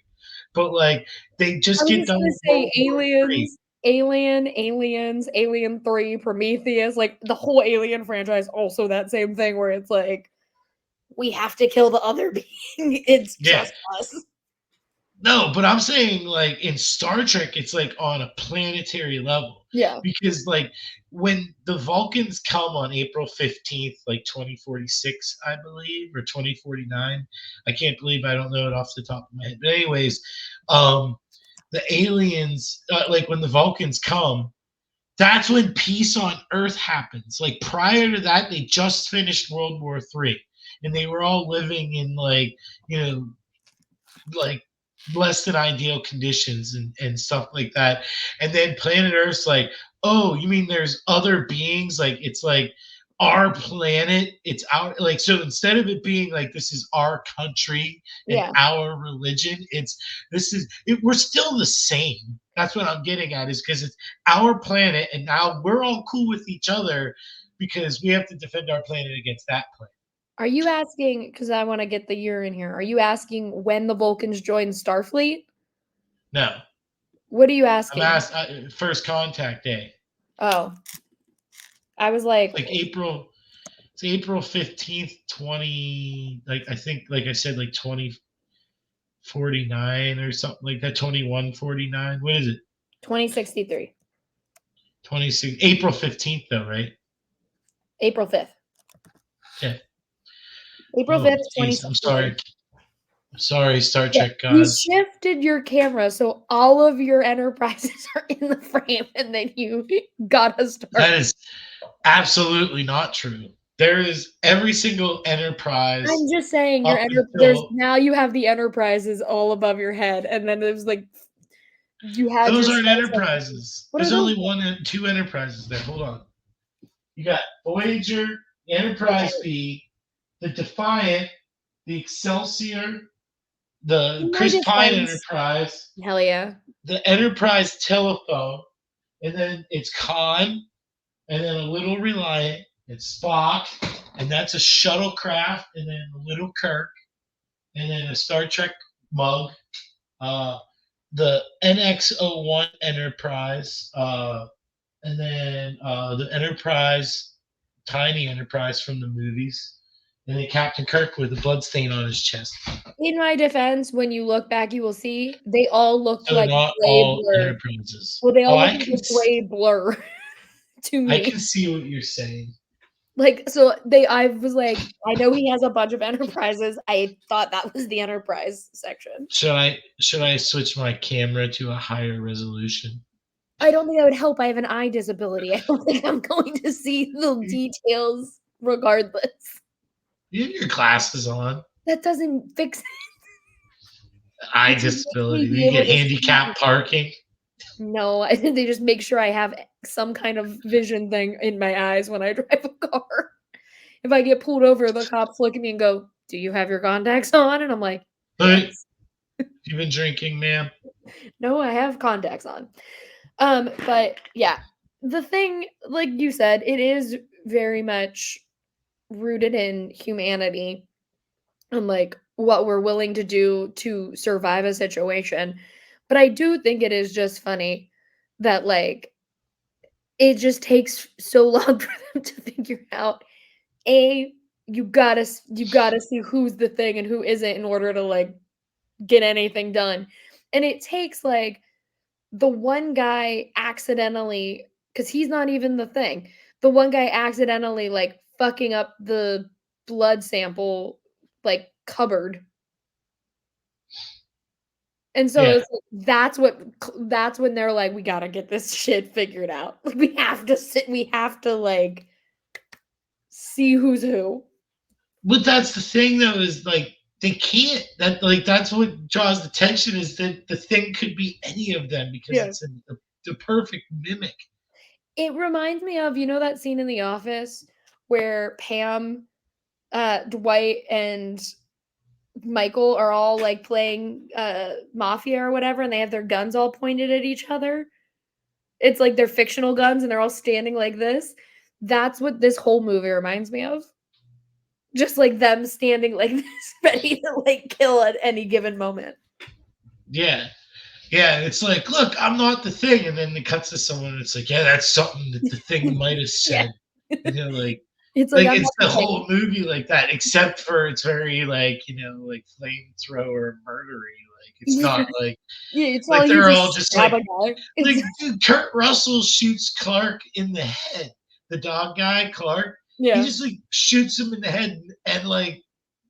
But like they I just was get just done gonna with say World War III. Aliens, Alien 3, Prometheus, like the whole Alien franchise, also that same thing where it's like, we have to kill the other being. It's Yeah. just us. No, but I'm saying like in Star Trek, it's like on a planetary level. Yeah. Because like when the Vulcans come on April 15th, like 2046, I believe, or 2049. I can't believe I don't know it off the top of my head. But anyways, um the aliens, like when the Vulcans come, that's when peace on Earth happens. Like prior to that, they just finished World War III, and they were all living in like, you know, like less than ideal conditions and stuff like that. And then planet Earth's like, oh, you mean there's other beings? Like it's like our planet, it's our, like, so instead of it being like this is our country and Yeah. our religion, it's this is it, we're still the same. That's what I'm getting at, is because it's our planet and now we're all cool with each other because we have to defend our planet against that planet. Are you asking, because I want to get the year in here, are you asking when the Vulcans joined Starfleet? No, What are you I'm asking? asked first contact day. Oh, I was like, Like April, it's April 15th, 20, like I think, like I said, like 2049 or something like that, 2149. What is it? 2063, 26, April 15th though, right? April 5th. Yeah. April Oh, 5th, geez. I'm 2063. sorry. Sorry, Star Yeah, Trek you gods. shifted your camera so all of your enterprises are in the frame, and then you got to start. That is absolutely not true. There is every single enterprise I'm just saying up there's until, now you have the enterprises all above your head, and then it was like you had your those aren't Star Trek. enterprises. What are There's those? only one and two enterprises there. Hold on. You got Voyager, Okay. Enterprise B, the Defiant, the Excelsior, the In my Chris Pine defense, Enterprise, hell yeah. the Enterprise Telephone, and then it's Khan, and then a little Reliant, it's Spock, and that's a shuttlecraft, and then a little Kirk, and then a Star Trek mug, uh, the NX-01 Enterprise, and then the Enterprise, tiny Enterprise from the movies, and then Captain Kirk with a blood stain on his chest. In my defense, when you look back, you will see they all look So they're like not gray all blur. Enterprises. Well, they Oh, all look like a gray blur to I me. can see what you're saying. Like, so I was like, I know he has a bunch of enterprises. I thought that was the enterprise section. Should I switch my camera to a higher resolution? I don't think that would help. I have an eye disability. I don't think I'm going to see the You details regardless. have your glasses on. That doesn't fix it. Eye It just makes me disability. be You able get to see. handicap parking. No, I think they just make sure I have some kind of vision thing in my eyes when I drive a car. If I get pulled over, the cops look at me and go, "Do you have your contacts on?" And I'm like, But "Yes." you've been drinking, ma'am. No, I have contacts on. But yeah, the thing, like you said, it is very much rooted in humanity and like what we're willing to do to survive a situation. But I do think it is just funny that like it just takes so long for them to figure out a you gotta see who's the thing and who isn't in order to like get anything done. And it takes like the one guy accidentally, because he's not even the thing. The one guy accidentally like fucking up the blood sample like cupboard. And so Yeah. it's like, that's when they're like, we gotta get this shit figured out. Like we have to like see who's who. But that's the thing though, is like they can't, that like that's what draws the tension, is that the thing could be any of them because Yeah. it's the perfect mimic. It reminds me of, you know, that scene in The Office where Pam, Dwight, and Michael are all like playing mafia or whatever, and they have their guns all pointed at each other. It's like they're fictional guns and they're all standing like this. That's what this whole movie reminds me of. Just like them standing like this, ready to like kill at any given moment. Yeah. Yeah, it's like, look, I'm not the thing, and then it cuts to someone, and it's like, yeah, that's something that the thing might have Yeah. said, and you're It's like like I'm it's not the the thing. whole movie like that, except for it's very like like flamethrower murdery. Like it's Yeah, not yeah, it's like all you they're all just just stab a guy. like It's dude, Kurt Russell shoots Clark in the head. The dog guy, Clark, he yeah. just like shoots him in the head, and like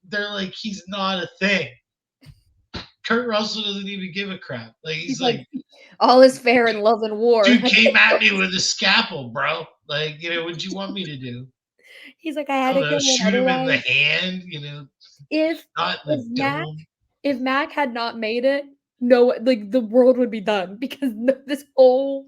they're like he's not a thing. Kurt Russell doesn't even give a crap. Like He's he's like, like, all is fair in love and war. dude came at me with a scalpel, bro. Like, what'd you want me to do? He's like, I I had don't to know, kill him shoot him in the otherwise. hand, If not in if the Mac dome. if Mac had not made it, no, like the world would be done because this whole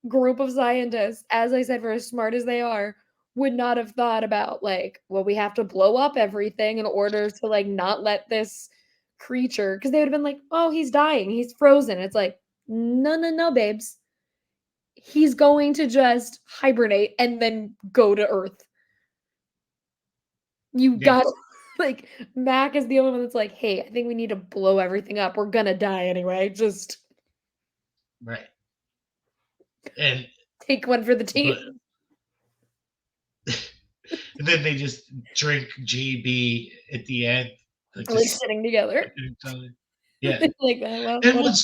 group of scientists, as I said, for as smart as they are, would not have thought about like, well, we have to blow up everything in order to like not let this creature, because they would have been like, oh, he's dying, he's frozen. It's like, no, no, no, babes. He's going to just hibernate and then go to Earth. You Yeah, got like Mac is the only one that's like, hey, I think we need to blow everything up. We're gonna die anyway. Just right. And take one for the team. but and then they just drink GB at the end, like Like just sitting together. looking at each other. Yeah. Like, well, And what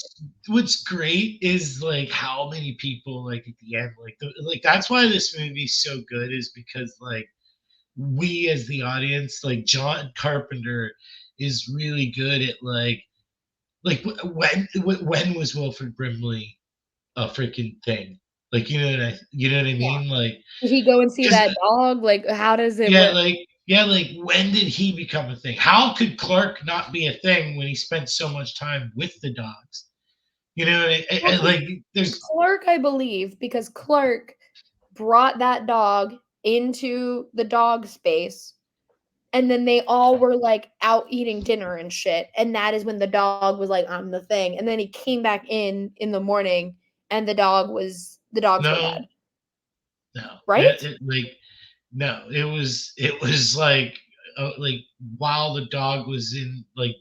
what's great is like how many people like at the end like that's why this movie's so good is because like we as the audience like John Carpenter is really good at when was Wilford Brimley a freaking thing? Like you know what I yeah. mean? Like Did he go and see because that dog? Like, how does it yeah, work? like when did he become a thing? How could Clark not be a thing when he spent so much time with the dogs? Well, Like there's Clark, I believe, because Clark brought that dog into the dog space, and then they all were like out eating dinner and shit. And that is when the dog was like, I'm the thing. And then he came back in the morning, and the dogs were no, dead. no, Right? no. It was like while the dog was in like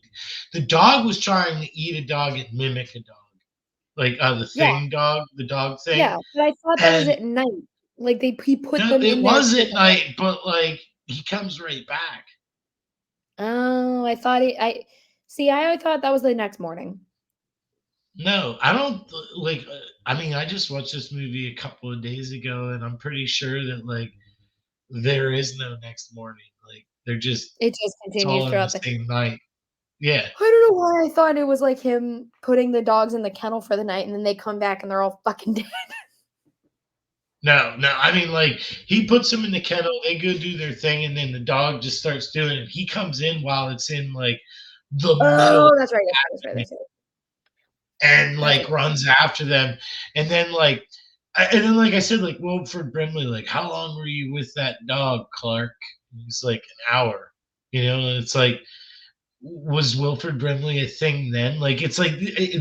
the dog was trying to eat a dog and mimic a dog, like the Yeah. thing dog, the dog thing, Yeah. But I thought that was and at night. Like he put no, them it in there was for at the night. night, but like he comes right back. Oh, I thought I see. I thought that was the next morning. No, I don't like. I mean, I just watched this movie a couple of days ago, and I'm pretty sure that like there is no next morning. Like they're just It just it's continues all in the throughout the same night. Yeah. I don't know why I thought it was like him putting the dogs in the kennel for the night and then they come back and they're all fucking dead. No, no. I mean, like he puts them in the kennel, they go do their thing, and then the dog just starts doing it. He comes in while it's in like the middle Oh, that's right. That's right. That's right. That's right. and That's like right. runs after them, and then like I said, like Wilford Brimley, like how long were you with that dog, Clark? And he's like an hour, and it's like was Wilford Brimley a thing then? Like it's like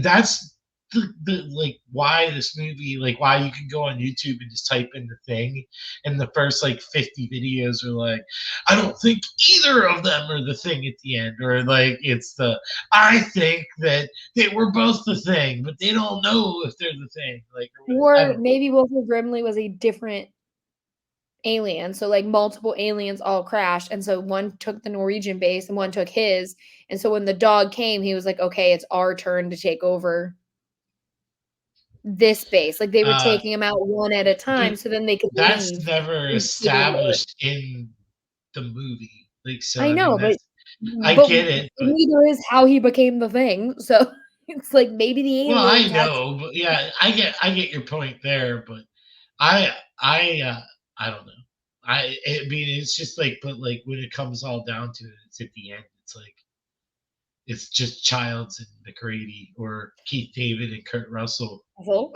that's the like why this movie like why you can go on YouTube and just type in the thing and the first like 50 videos are like I don't think either of them are the thing at the end or like it's the I think that they were both the thing but they don't know if they're the thing like I Or don't know. maybe Wilford Brimley was a different alien. So like multiple aliens all crashed. And so one took the Norwegian base and one took his. And so when the dog came, he was like, okay, it's our turn to take over this base. Like they were Uh, taking them out one at a but time so then they could that's leave never and see the world. established in the movie like so I I mean know, that's I but get it but neither is how he became the thing. So it's like maybe the well, I aliens had know, but yeah, I get your point there, but I I don't know. I mean it's just like but like when it comes all down to it, it's at the end. It's like it's just Childs and McCready or Keith David and Kurt Russell. some.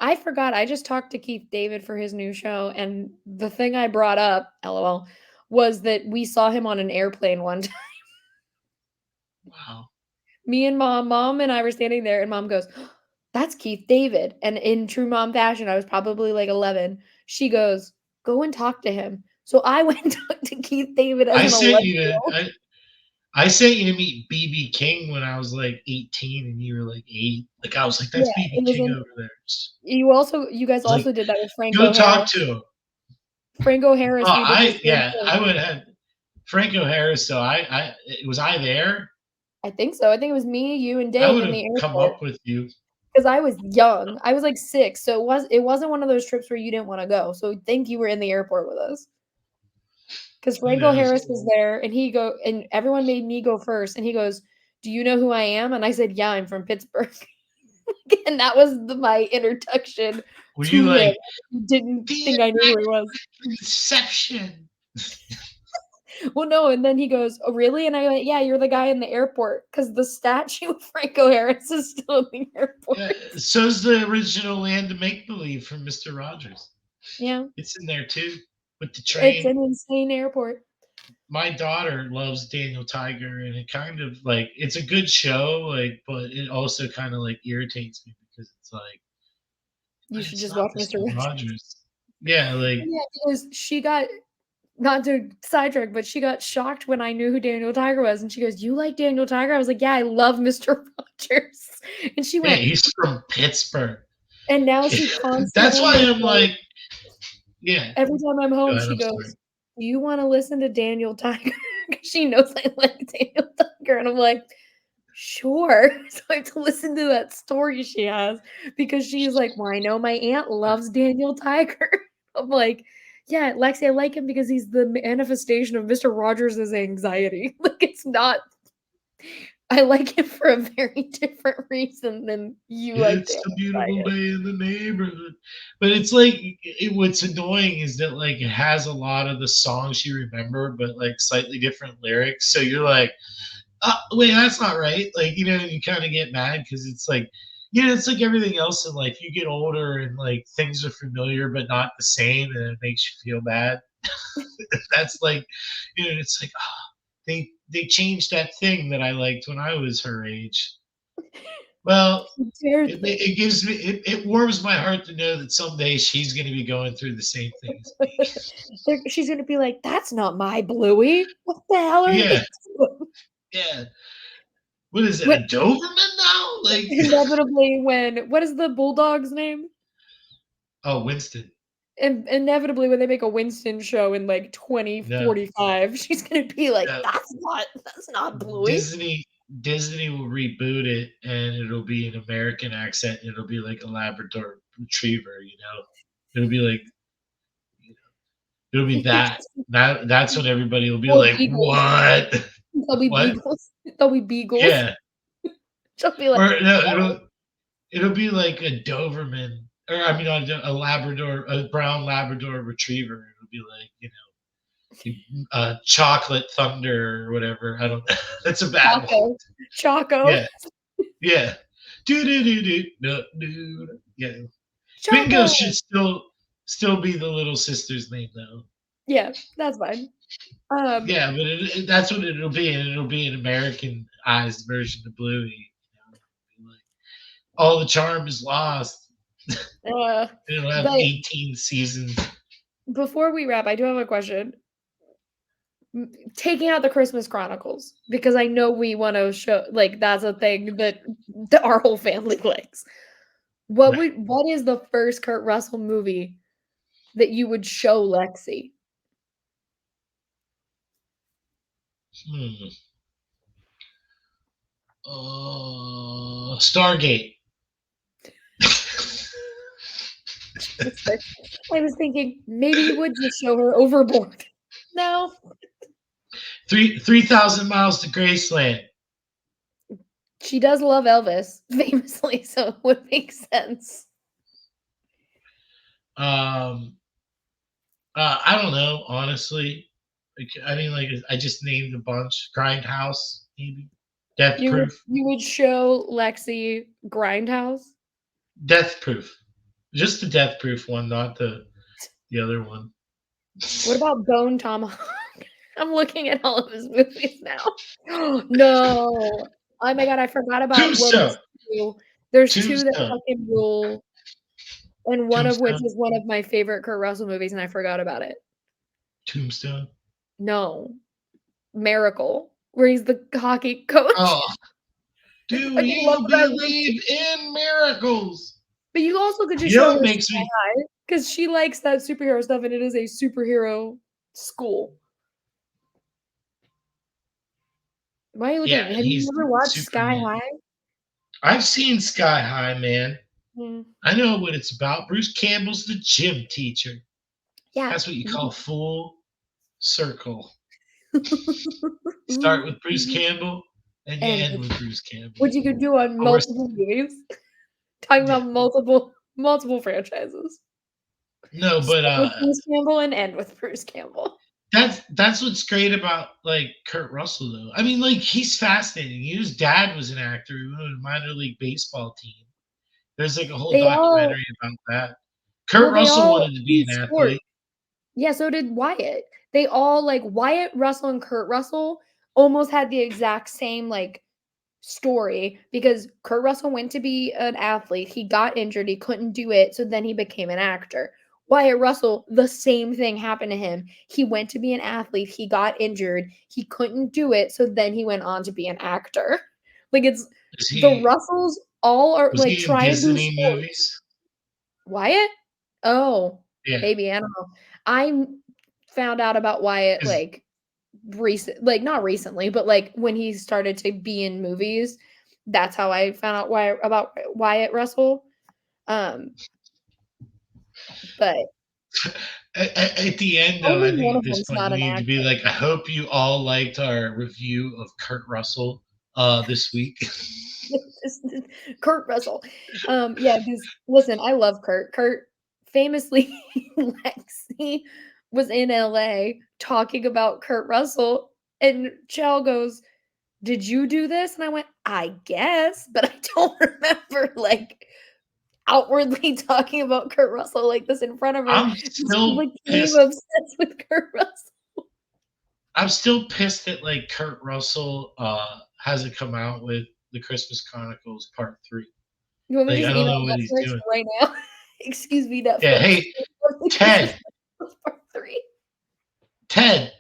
I forgot. I just talked to Keith David for his new show, and the thing I brought up, LOL, was that we saw him on an airplane one time. Wow. Me and mom and I were standing there, and mom goes, "That's Keith David." And in true mom fashion, I was probably like 11. She goes, "Go and talk to him." So I went and talked to Keith David as I an sent 11 you year to old. I sent you to meet BB King when I was like 18 and you were like 8. Like I was like, Yeah, that's BB it was King in. over there. You guys Like, also did that with go Franco talk Harris. to him. Franco Harris, Oh, we did the same thing. I would have Franco Harris. So was I there? I think so. I think it was me, you, and I Dave would in have the come airport up with you. because I was young. I was like 6, so it wasn't one of those trips where you didn't wanna go. So I think you were in the airport with us. Because Who Franco knows? Harris was there, and everyone made me go first, and he goes, "Do you know who I am?" And I said, "Yeah, I'm from Pittsburgh." And that was my introduction Were you to him. like He didn't the think I knew who he was. Inception? Well, no, and then he goes, "Oh, really?" And I went, "Yeah, you're the guy in the airport," because the statue of Franco Harris is still in the Yeah, airport. so's the original Land of Make Believe from Mister Rogers. Yeah, It's in there too with the it's train. an insane airport. My daughter loves Daniel Tiger, and it kind of like it's a good show, like, but it also kind of like irritates me because it's like, You but should it's just not watch Mister Mr. Rogers. Rogers. Yeah, like Yeah, because she got not to sidetrack, but she got shocked when I knew who Daniel Tiger was, and she goes, "You like Daniel Tiger?" I was like, "Yeah, I love Mr. Rogers." And she yeah, went, he's from Pittsburgh. and now she That's constantly why makes I'm like, yeah. every time I'm Go home, ahead. she I'm goes, sorry. "Do you wanna listen to Daniel Tiger?" 'Cause she knows I like Daniel Tiger, and I'm like, "Sure." So I have to listen to that story she has because she's like, "Well, I know my aunt loves Daniel Tiger." I'm like, "Yeah, Lexi, I like him because he's the manifestation of Mr. Rogers' anxiety." Like, it's not I like him for a very different reason than you like It's Daniel a beautiful Tiger. day in the neighborhood. But it's like what's annoying is that like it has a lot of the songs you remember, but like slightly different lyrics. So you're like, wait, that's not right. Like, and you kind of get mad because it's like, it's like everything else in life. You get older and like things are familiar but not the same, and it makes you feel bad. That's like, it's like, they changed that thing that I liked when I was her age. Well, Dared it gives me it warms my heart to know that someday she's going to be going through the same thing as me. She's gonna be like, "That's not my Bluey. What the hell are Yeah, they doing?" yeah. What is it? When A Doberman now? Like, inevitably, when what is the bulldog's name? oh, Winston. Inevitably, when they make a Winston show in, like, No, 2045, she's gonna be like, no. That's not Bluey." Disney Disney will reboot it, and it'll be an American accent. And it'll be like a Labrador Retriever. It'll be like it'll be that. That's when everybody will be Or like, beagles. "What? They'll be What?" beagles. They'll be beagles. Yeah. She'll be like, Or no, it'll be like a Doberman, or I mean, a Labrador, a brown Labrador Retriever. It'll be like Chocolate Thunder or whatever. I don't. That's a bad one. "Choco. Choco. Yeah, yeah. Do do do do do do. Yeah. Bingo Choco." should still be the little sister's name though. Yeah, that's fine. Um, Yeah, but that's what it'll be, and it'll be an Americanized version of Bluey. Like, all the charm is lost. uh, It'll have but 18 seasons. before we wrap, I do have a question. Taking out the Christmas Chronicles, because I know we wanna show like, that's a thing that our whole family likes. Right. What is the first Kurt Russell movie that you would show Lexi? Hmm. Stargate. Jesus Christ. I was thinking maybe you would just show her Overboard. No, 3,000 miles to Graceland. she does love Elvis famously, so it would make sense. Um, I don't know, honestly. Like, I mean, like I just named a bunch. Grindhouse, maybe. Death Proof. You would show Lexi Grindhouse? Death Proof. Just the Death Proof one, not the other one. What about Bone Tomahawk? I'm looking at all of his movies now. No. Oh my god, I forgot about well, Tombstone? there's 2 that Tombstone. fucking rule, and one of which Tombstone. is one of my favorite Kurt Russell movies, and I forgot about it. Tombstone. No. Miracle, where he's the hockey coach. Oh, I do fucking love you that movie. believe in miracles? But you also could just You know show what her makes Sky me? High because she likes that superhero stuff, and it is a superhero school. Why are you Yeah, looking? Have you he's never watched Sky Superman. High? I've seen Sky High, man. Mm. I know what it's about. Bruce Campbell's the gym teacher. Yeah. That's what you call full circle. Start with Bruce Campbell and you And end with Bruce Campbell. what you could do on Or multiple movies, talking yeah. about multiple franchises. No, but Start with Bruce Campbell and end with Bruce Campbell. that's what's great about like Kurt Russell though. I mean, like he's fascinating. His dad was an actor. He owned a minor league baseball team. There's like a whole They all documentary about that. Kurt well, they Russell all wanted to be do an sports. athlete. Yeah, so did Wyatt. They all like Wyatt Russell and Kurt Russell almost had the exact same like story because Kurt Russell went to be an athlete. He got injured, he couldn't do it, so then he became an actor. Wyatt Russell, the same thing happened to him. He went to be an athlete, he got injured, he couldn't do it, so then he went on to be an actor. Like it's Is the he Russells all are was like he in try and do Disney sports. movies? Wyatt? Oh, Yeah. maybe I don't know. I found out about Wyatt Is like like not recently, but like when he started to be in movies. That's how I found out why about Wyatt Russell. Um, but at the end though, only I think one at of this them's point not you an need to be actor. like, I hope you all liked our review of Kurt Russell this week. Kurt Russell. Yeah, because listen, I love Kurt. Kurt famously Lexi was in LA talking about Kurt Russell, and Chell goes, "Did you do this?" And I went, "I guess," but I don't remember like outwardly talking about Kurt Russell like this in front of her. I'm She still became pissed. obsessed with Kurt Russell. I'm still pissed that like Kurt Russell hasn't come out with the Christmas Chronicles Part 3. You want me to Like just I don't email know what he's Netflix doing. right now? Excuse me, Yeah, Netflix. hey Ted, Part 3. Ted,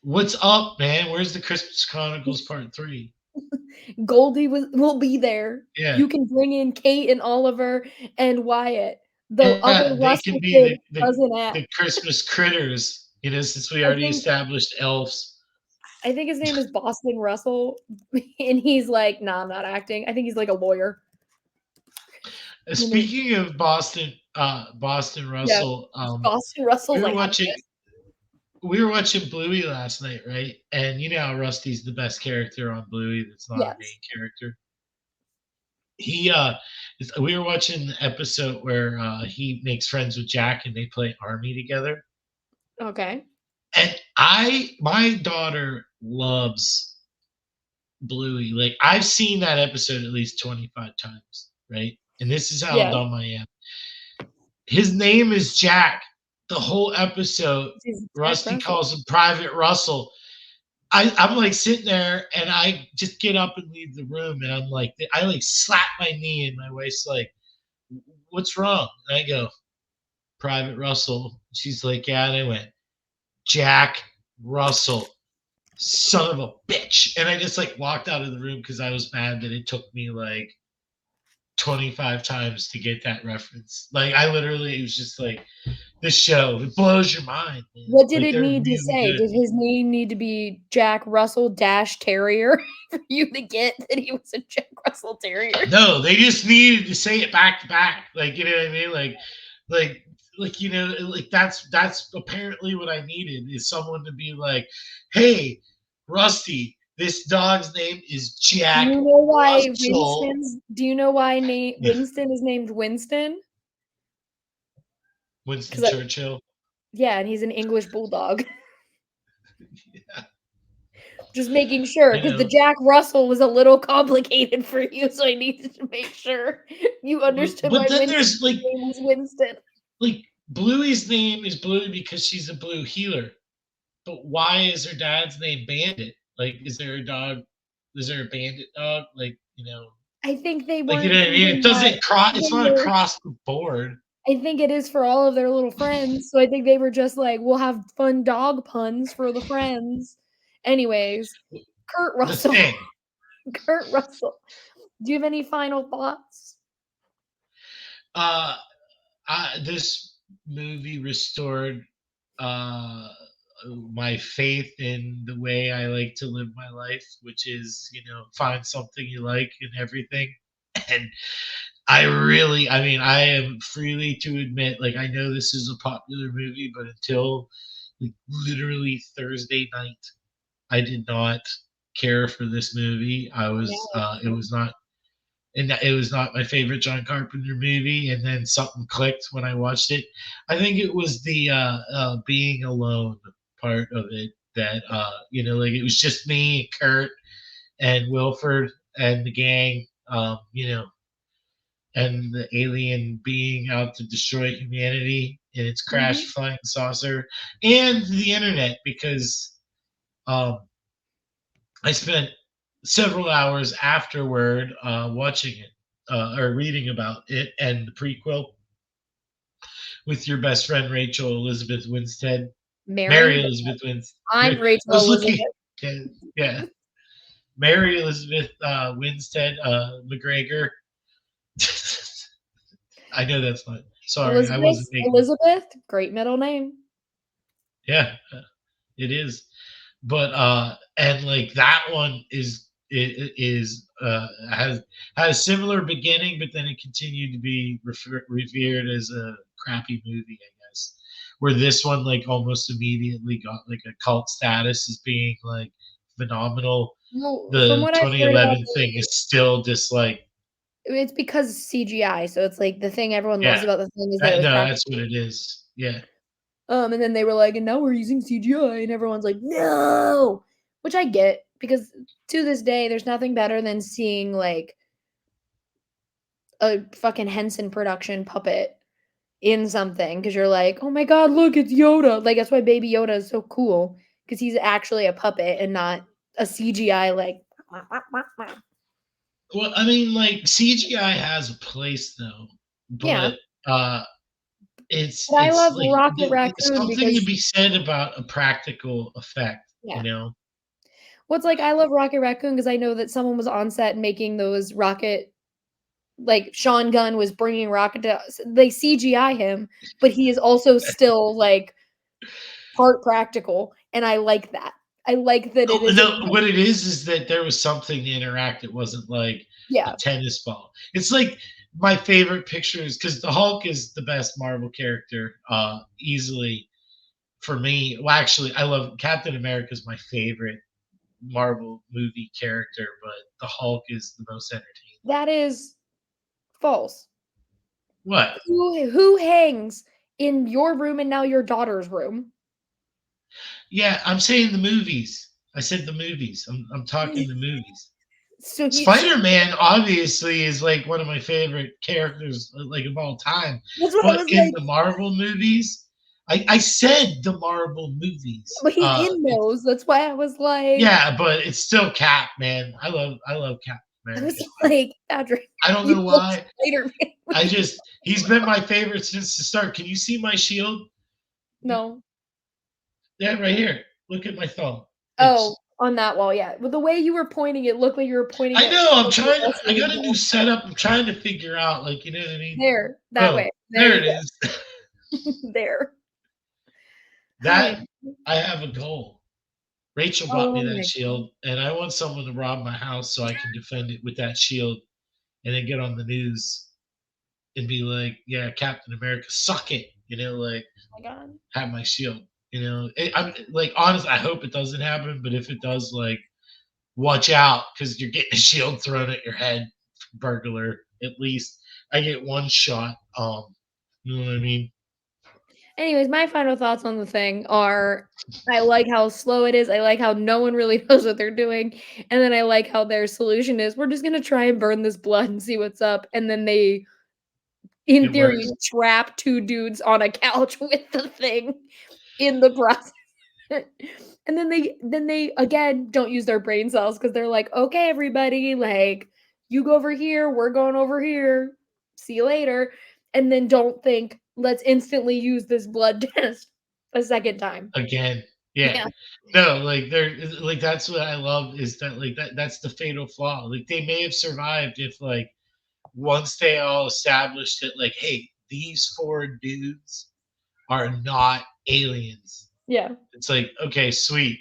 what's up, man? Where's the Christmas Chronicles Part 3? Goldie will be there. Yeah. You can bring in Kate and Oliver and Wyatt. The other Yeah, they can Russell be kid the doesn't act. the Christmas critters, since we I already think established elves. I think his name is Boston Russell, and he's like, "Nah, I'm not acting." I think he's like a lawyer. You know, Speaking of Boston yeah, Russell, Boston we Russell's were like, "I'm watching we were watching Bluey last night, right? And you know how Rusty's the best character on Bluey that's not a main yes, character. He we were watching the episode where he makes friends with Jack and they play army together. okay, And my daughter loves Bluey. Like I've seen that episode at least 25 times, right? And this is how yeah." dumb I am. His name is Jack. The whole episode, He's Jack Rusty Russell. calls him Private Russell. I'm like sitting there and I just get up and leave the room and I'm like, I like slap my knee and my wife's like, what's wrong? And I go, Private Russell. She's like, yeah. And I went, Jack Russell, son of a bitch. And I just like walked out of the room because I was mad that it took me like 25 times to get that reference. Like I literally, it was just like this show. It blows your mind, man. What did Like it they're need to really say? good. Did his name need to be Jack Russell Dash Terrier for you to get that he was a Jack Russell Terrier? No, they just needed to say it back to back. Like you know what I mean? Like like that's apparently what I needed is someone to be like, hey, Rusty, this dog's name is Do Jack you know why Russell. Yeah. Winston is named Winston? Winston Because Churchill. yeah, and he's an English bulldog. Yeah. Just making sure, You because the know, Jack Russell was a little complicated for you, so I needed to make sure you understood but why then Winston's there's like name was Winston. Bluey's name is Bluey because she's a blue healer. But why is her dad's name Bandit? Like, is there a dog? Is there a bandit dog? I think they Like you weren't know what I mean? thinking It that doesn't cross. It's they not were. across the board. I think it is for all of their little friends, so I think they were just like, "We'll have fun dog puns for the friends." Anyways, Kurt The Russell. thing. Kurt Russell. Do you have any final thoughts? Uh, this movie restored uh my faith in the way I like to live my life, which is, find something you like in everything. And I mean, I am freely to admit, like, I know this is a popular movie, but until like, literally Thursday night, I did not care for this movie. It was not my favorite John Carpenter movie. And then something clicked when I watched it. I think it was the being alone part of it that like it was just me, Kurt, and Wilford and the gang. And the alien being out to destroy humanity in its crashed Mhm. flying saucer, and the internet because um, I spent several hours afterward watching it or reading about it and the prequel with your best friend Rachel Elizabeth Winstead, Mary Mary, Elizabeth Winstead. I'm I Rachel was looking, Elizabeth. yeah, yeah. Mary Elizabeth Winstead McGregor. I know that's not. Sorry, I wasn't Elizabeth, making. Elizabeth, great middle name. Yeah, it is. But and like that one has a similar beginning, but then it continued to be revered as a crappy movie, I guess. Where this one like almost immediately got like a cult status as being like phenomenal. Well, from The what I've heard about 2011 thing is still just like, it's because CGI, so it's like the thing everyone loves yeah, about the thing is that it was no, practical. that's what it is. Yeah. And then they were like, "And now we're using CGI," and everyone's like, "No!" Which I get, because to this day, there's nothing better than seeing, like, a fucking Henson production puppet in something, because 'cause you're like, "Oh my god, look, it's Yoda." Like, that's why Baby Yoda is so cool, because he's actually a puppet and not a CGI, like, Well, I mean, like CGI has a place though, yeah. but uh, it's But I it's love like Rocket there's Raccoon something to because be said about a practical effect, you yeah. know? What's like, I love Rocket Raccoon because I know that someone was on set making those rocket, like, Sean Gunn was bringing Rocket to they CGI him, but he is also still, like, part practical, and I like that. I like that it Oh, isn't no, like what it is that there was something to interact. It wasn't like a yeah, tennis ball. It's like my favorite pictures because the Hulk is the best Marvel character, easily for me. Well, actually, I love Captain America is my favorite Marvel movie character, but the Hulk is the most entertaining. that is false. What? Who hangs in your room and now your daughter's room? Yeah, I'm saying the movies. I said the movies. I'm talking the movies. So you so Spider-Man obviously is like one of my favorite characters like of all time. that's what I But was in like, the Marvel movies, I said the Marvel movies. but he's in It's those, that's why I was like yeah, but it's still Cap, man. I love Captain I was America. like, "Patrick, I don't you know love why. Spider-Man." He's been my favorite since the start. Can you see my shield? No. Yeah, right here. Look at my thumb. Oh, It's on that wall, yeah. With the way you were pointing, it looked like you were pointing I at know. I'm something trying. else I in got the a new wall. setup. I'm trying to figure out, like, you know what I mean. There, that Oh, way. There there you it is. go. There. That Hi. I have a goal. Rachel bought Oh me that my god. shield, and I want someone to rob my house so I can defend it with that shield, and then get on the news and be like, "Yeah, Captain America, suck it," like Oh my god. have my shield. I'm like, honestly, I hope it doesn't happen, but if it does, like, watch out because you're getting a shield thrown at your head, burglar. At least I get one shot. You know what I mean? Anyways, my final thoughts on the thing are I like how slow it is. I like how no one really knows what they're doing. And then I like how their solution is we're just gonna try and burn this blood and see what's up. And then they, in It theory, works. trap two dudes on a couch with the thing in the process. And then they again don't use their brain cells because they're like, okay, everybody, like you go over here, we're going over here. See you later. And then don't think, let's instantly use this blood test a second time. Again. Yeah. Yeah. No, like they're like that's what I love is that like that's the fatal flaw. Like they may have survived if like once they all established that like, hey, these four dudes are not aliens. Yeah. It's like, okay, sweet.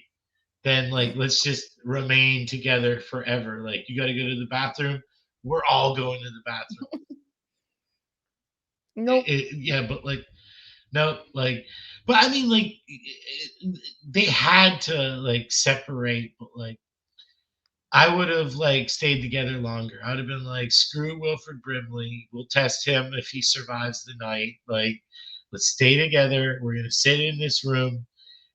Then like let's just remain together forever. Like you gotta go to the bathroom. We're all going to the bathroom. Nope. Yeah, but like no, like, but I mean, like, they had to like separate, but like, I would have like stayed together longer. I would have been like, screw Wilford Brimley. We'll test him if he survives the night. Like, let's stay together. We're gonna sit in this room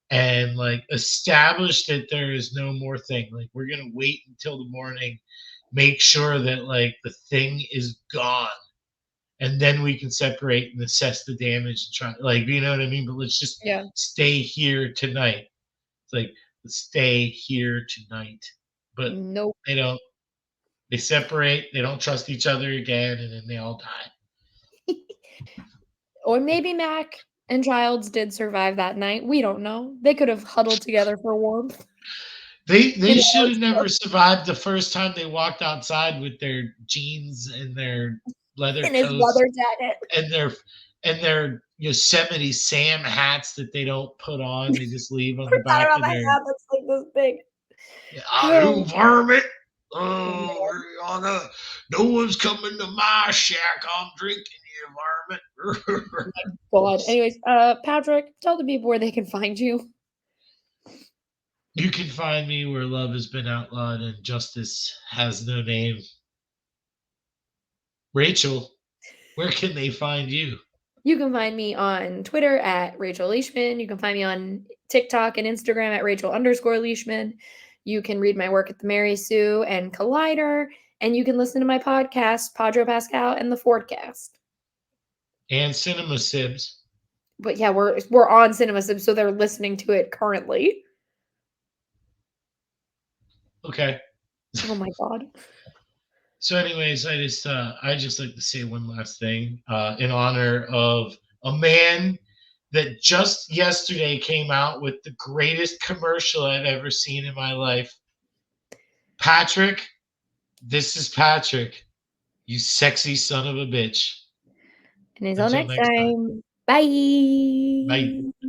and like establish that there is no more thing. Like, we're gonna wait until the morning, make sure that like the thing is gone and then we can separate and assess the damage and try like you know what I mean. But let's just Yeah. stay here tonight. It's like let's stay here tonight. But Nope. they don't. They separate. They don't trust each other again, and then they all die. Or maybe Mac and Childs did survive that night. We don't know. They could have huddled together for warmth They in a should have house never survived the first time they walked outside with their jeans and their leather in his coats leather jacket. and their Yosemite Sam hats that they don't put on. They just leave on the Forgot back about of my their hat that's like this big. You Oh, varmint! man. Oh, we're on a, no one's coming to my shack. I'm drinking, you varmint. God. Anyways, Patrick, tell the people where they can find you. You can find me where love has been outlawed and justice has no name. Rachel, where can they find you? You can find me on Twitter at Rachel Leishman. You can find me on TikTok and Instagram at Rachel_Leishman. You can read my work at the Mary Sue and Collider, and you can listen to my podcast, Padre Pascal and the Fordcast. And Cinema Sibs. But yeah, we're on CinemaSib, so they're listening to it currently. Okay. Oh my god. So, anyways, I just like to say one last thing in honor of a man that just yesterday came out with the greatest commercial I've ever seen in my life. Patrick, this is Patrick, you sexy son of a bitch. And until Until next next time. time, Bye. bye.